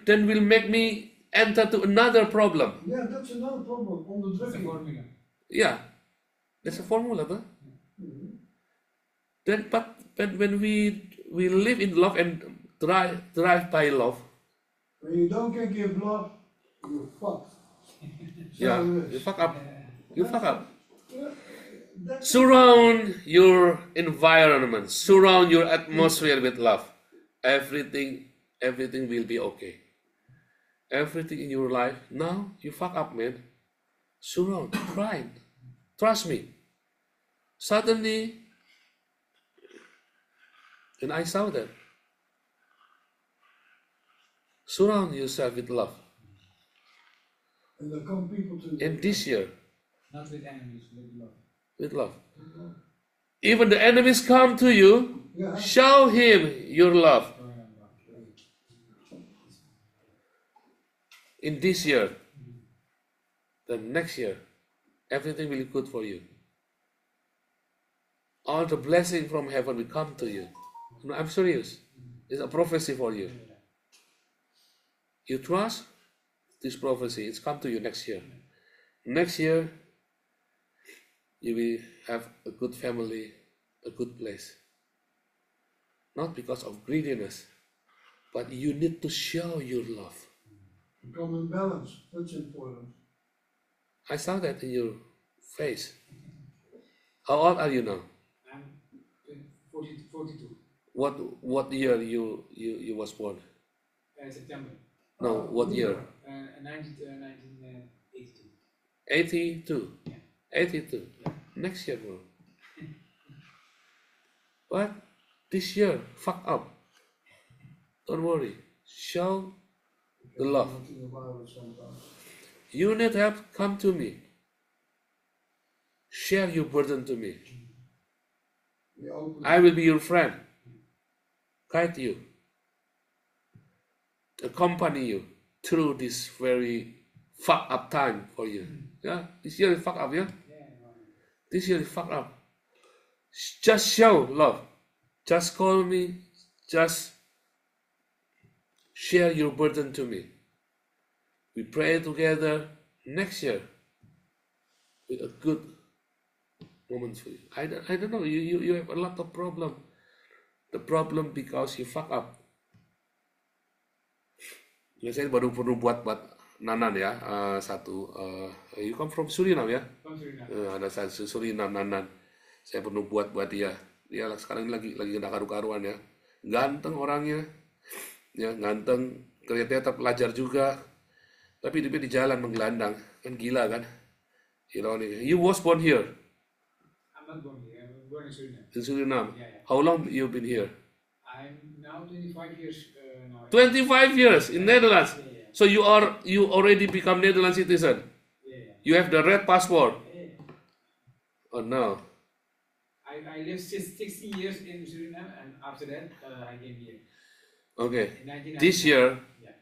[SPEAKER 1] Then will make me enter to another problem.
[SPEAKER 2] Yeah, that's another problem. Onderdrukking.
[SPEAKER 1] Yeah, that's a formula, huh? Then, but when we live in love and drive by love,
[SPEAKER 2] When you don't give love, you fuck.
[SPEAKER 1] yeah, you fuck up. You fuck up.
[SPEAKER 2] That's
[SPEAKER 1] Surround your environment, surround your atmosphere with love. Everything will be okay. Everything in your life, now you fuck up, man. Surround, try. Trust me. Suddenly, and I saw that. Surround yourself with love.
[SPEAKER 2] and there come people to
[SPEAKER 1] And this year,
[SPEAKER 6] Not with enemies, with love.
[SPEAKER 1] with love. Even the enemies come to you,
[SPEAKER 2] Yeah.
[SPEAKER 1] show him your love. In this year, the next year, everything will be good for you. All the blessing from heaven will come to you. No, I'm serious. It's a prophecy for you. You trust this prophecy, it's come to you next year. Next year, you will have a good family, a good place. Not because of greediness, but you need to show your love.
[SPEAKER 2] come in balance. That's important.
[SPEAKER 1] I saw that in your face. How old are you now?
[SPEAKER 6] I'm 42.
[SPEAKER 1] What year you was born?
[SPEAKER 6] September.
[SPEAKER 1] No, what year?
[SPEAKER 6] 1982.
[SPEAKER 1] 82.
[SPEAKER 6] Yeah.
[SPEAKER 1] 82. Next year, bro. But this year, fuck up. Don't worry. Show the love.
[SPEAKER 2] Not in the Bible sometimes.
[SPEAKER 1] You need help, come to me. Share your burden to me.
[SPEAKER 2] We open.
[SPEAKER 1] I will be your friend. Guide you. Accompany you through this very fuck up time for you. Yeah, this year is fuck up, yeah? This year is fuck up. Just show love. Just call me. Just share your burden to me. We pray together next year with a good moment for you. I don't know. You have a lot of problem. The problem because you fuck up. Ya, saya baru perlu buat Nanan ya, you come from Suriname ya?
[SPEAKER 6] From Suriname.
[SPEAKER 1] Ada satu Suriname Nanan. Saya perlu buat dia. Dia sekarang lagi kena karu-karuan ya. Ganteng orangnya, ya ganteng. Ternyata pelajar juga. Tapi dia di jalan menggelandang, kan gila kan? You was born here?
[SPEAKER 6] I'm not born here. I'm born in Suriname.
[SPEAKER 1] In Suriname.
[SPEAKER 6] Yeah.
[SPEAKER 1] How long you been here?
[SPEAKER 6] I'm now 25 years now.
[SPEAKER 1] 25 years in Netherlands.
[SPEAKER 6] Yeah.
[SPEAKER 1] So you already become Netherlands citizen.
[SPEAKER 6] Yeah.
[SPEAKER 1] You have the red passport.
[SPEAKER 6] Yeah.
[SPEAKER 1] Oh no.
[SPEAKER 6] I lived 16 years in Suriname, and after that I came here.
[SPEAKER 1] Okay.
[SPEAKER 6] In 1999.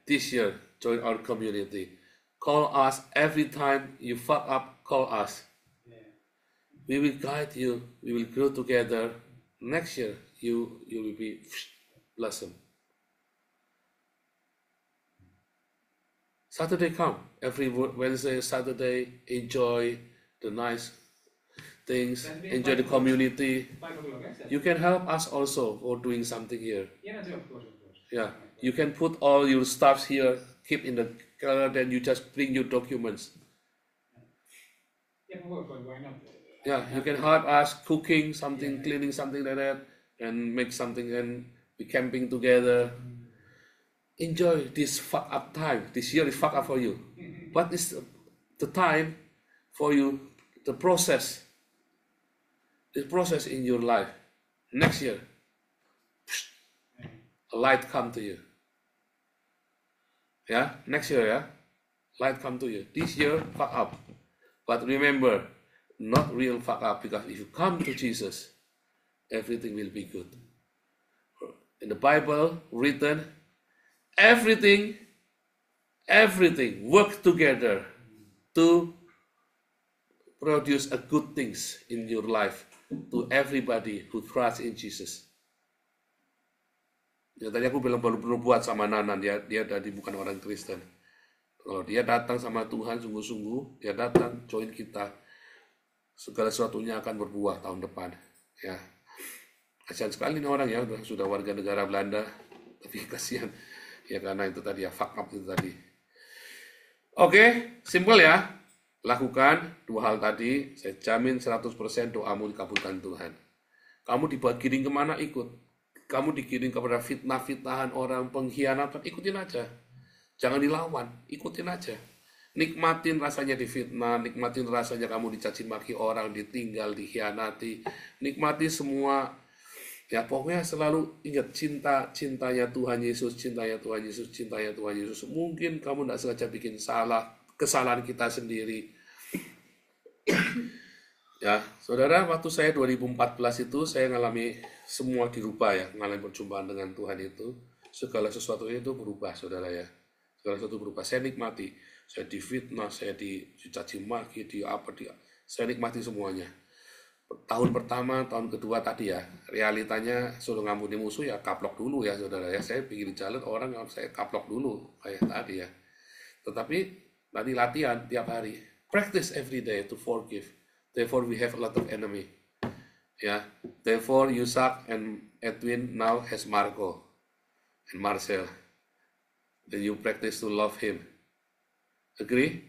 [SPEAKER 1] This year, join our community. Call us every time you fuck up. Call us.
[SPEAKER 6] Yeah.
[SPEAKER 1] We will guide you. We will grow together. Next year, you will be blossom. Saturday come. Every Wednesday, Saturday, enjoy the nice things. Enjoy the community.
[SPEAKER 6] 5 o'clock, yes?
[SPEAKER 1] You can help us also for doing something here.
[SPEAKER 6] Yeah, of course.
[SPEAKER 1] Yeah, you can put all your stuffs here, keep in the car, then you just bring your documents.
[SPEAKER 6] Yeah, of course, why not?
[SPEAKER 1] Yeah, you can help us cooking something, cleaning something like that, and make something and be camping together. Enjoy this fuck up time. This year is fuck up for you. What is the time for you, the process in your life? Next year, a light come to you. Yeah, next year, yeah, light come to you. This year, fuck up. But remember, not real fuck up, because if you come to Jesus, everything will be good. In the Bible, written, everything work together to produce a good things in your life to everybody who trusts in Jesus. Ya, tadi aku bilang baru buat sama Nanan, dia tadi bukan orang Kristen. Kalau dia datang sama Tuhan sungguh-sungguh, dia datang join kita, segala sesuatunya akan berbuah tahun depan. Ya, kasihan sekali nih orang ya, sudah warga negara Belanda, tapi kasihan. Ya karena itu tadi ya, fuck up itu tadi. Oke, simple ya. Lakukan dua hal tadi, saya jamin 100% doamu dikabulkan Tuhan. Kamu digiring kemana, ikut. Kamu digiring kepada fitnah-fitnahan orang, pengkhianatan, ikutin aja. Jangan dilawan, ikutin aja. Nikmatin rasanya difitnah, nikmatin rasanya kamu dicaci maki orang, ditinggal, dikhianati. Nikmati semua. Ya pokoknya selalu ingat cintanya Tuhan Yesus, cintanya Tuhan Yesus, cintanya Tuhan Yesus. Mungkin kamu tidak sengaja bikin kesalahan kita sendiri. Ya, saudara, waktu saya 2014 itu saya ngalami semua dirubah ya, ngalami perjumpaan dengan Tuhan itu. Segala sesuatu itu berubah, saudara ya. Segala sesuatu berubah. Saya nikmati. Saya difitnah, saya dicaci maki, saya nikmati semuanya. Tahun pertama, tahun kedua tadi ya, realitanya suruh ngampuni musuh ya kaplok dulu ya saudara ya. Saya pikir jalan orang yang saya kaplok dulu kayak tadi ya. Tetapi tadi latihan tiap hari, practice every day to forgive. Therefore we have a lot of enemy. Ya, therefore Yusak and Edwin now has Marco and Marcel. Then you practice to love him. Agree?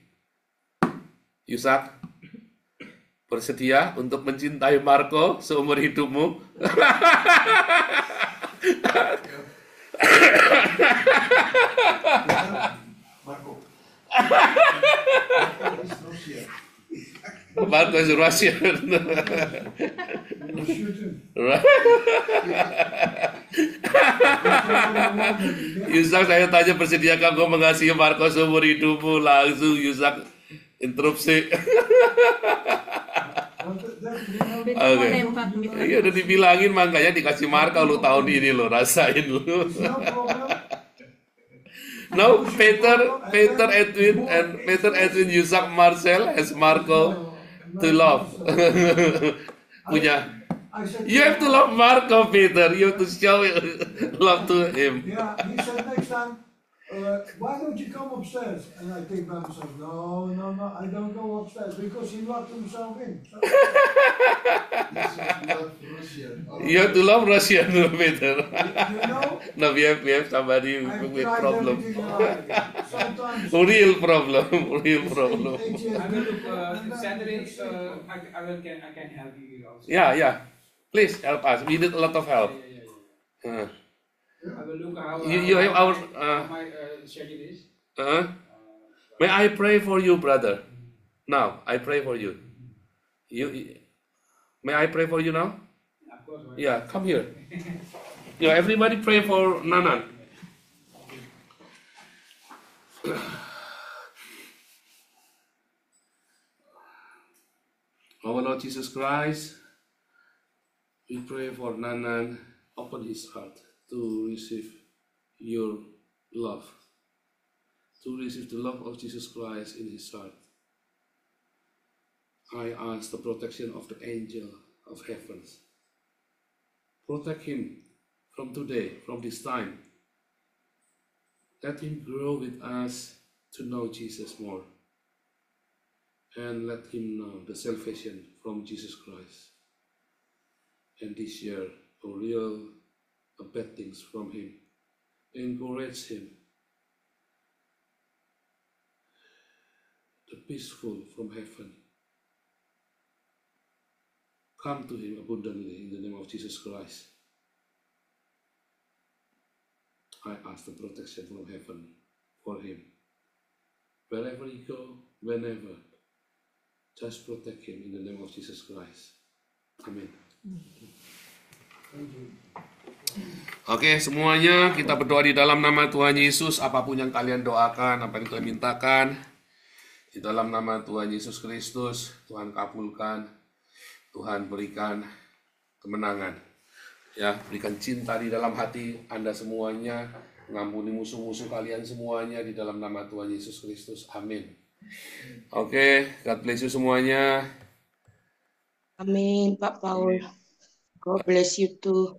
[SPEAKER 1] Yusak? Bersedia untuk mencintai Marco seumur hidupmu?
[SPEAKER 2] Marco.
[SPEAKER 1] Marco is Russian. Yusak, saya tanya bersediakah kau mengasihi Marco seumur hidupmu? Langsung Yusak interupsi. Oke. Iya udah dibilangin, makanya dikasih Marco lu tahun ini lo, rasain lu. No, Peter Edwin and Peter Edwin Yusak Marcel as Marco to love. Punya.
[SPEAKER 6] I said,
[SPEAKER 1] You have to love Marco, Peter. You have to show love to him.
[SPEAKER 6] yeah, he said next time, why don't you come upstairs? And I think by myself, no, I don't go upstairs because he locked himself in. So,
[SPEAKER 1] You have to love Russian, Peter.
[SPEAKER 6] you know,
[SPEAKER 1] No, we have somebody
[SPEAKER 6] I've
[SPEAKER 1] with
[SPEAKER 6] tried
[SPEAKER 1] problem.
[SPEAKER 6] everything in life. Sometimes
[SPEAKER 1] Real problem. Real problem.
[SPEAKER 6] eight years
[SPEAKER 7] I will look
[SPEAKER 6] different, and then
[SPEAKER 7] Saturday.
[SPEAKER 6] it's okay.
[SPEAKER 7] I can help you also.
[SPEAKER 1] Yeah. Please help us. We need a lot of help.
[SPEAKER 7] Yeah.
[SPEAKER 1] Uh,
[SPEAKER 7] I will look how
[SPEAKER 1] You have our.
[SPEAKER 7] how my schedule is.
[SPEAKER 1] May I pray for you, brother? Now, I pray for you. May I pray for you now?
[SPEAKER 7] Of course. Why?
[SPEAKER 1] Yeah, come here. Everybody pray for Nanan. Our Lord Jesus Christ, we pray for Nanan. Open his heart to receive your love, to receive the love of Jesus Christ in his heart. I ask the protection of the angel of heavens. Protect him from today, from this time. Let him grow with us to know Jesus more. And let him know the salvation from Jesus Christ. And this year, bad things from him. Encourage him. The peaceful from heaven. Come to him abundantly in the name of Jesus Christ. I ask the protection from heaven for him. Wherever he go, whenever, just protect him in the name of Jesus Christ. Amin. Oke, semuanya kita berdoa di dalam nama Tuhan Yesus. Apapun yang kalian doakan, apa yang kalian mintakan, di dalam nama Tuhan Yesus Kristus, Tuhan kabulkan. Tuhan berikan kemenangan, ya, berikan cinta di dalam hati Anda semuanya, mengampuni musuh-musuh kalian semuanya di dalam nama Tuhan Yesus Kristus. Amin. Oke, God bless you semuanya.
[SPEAKER 3] Amin, Pak Paul. God bless you too.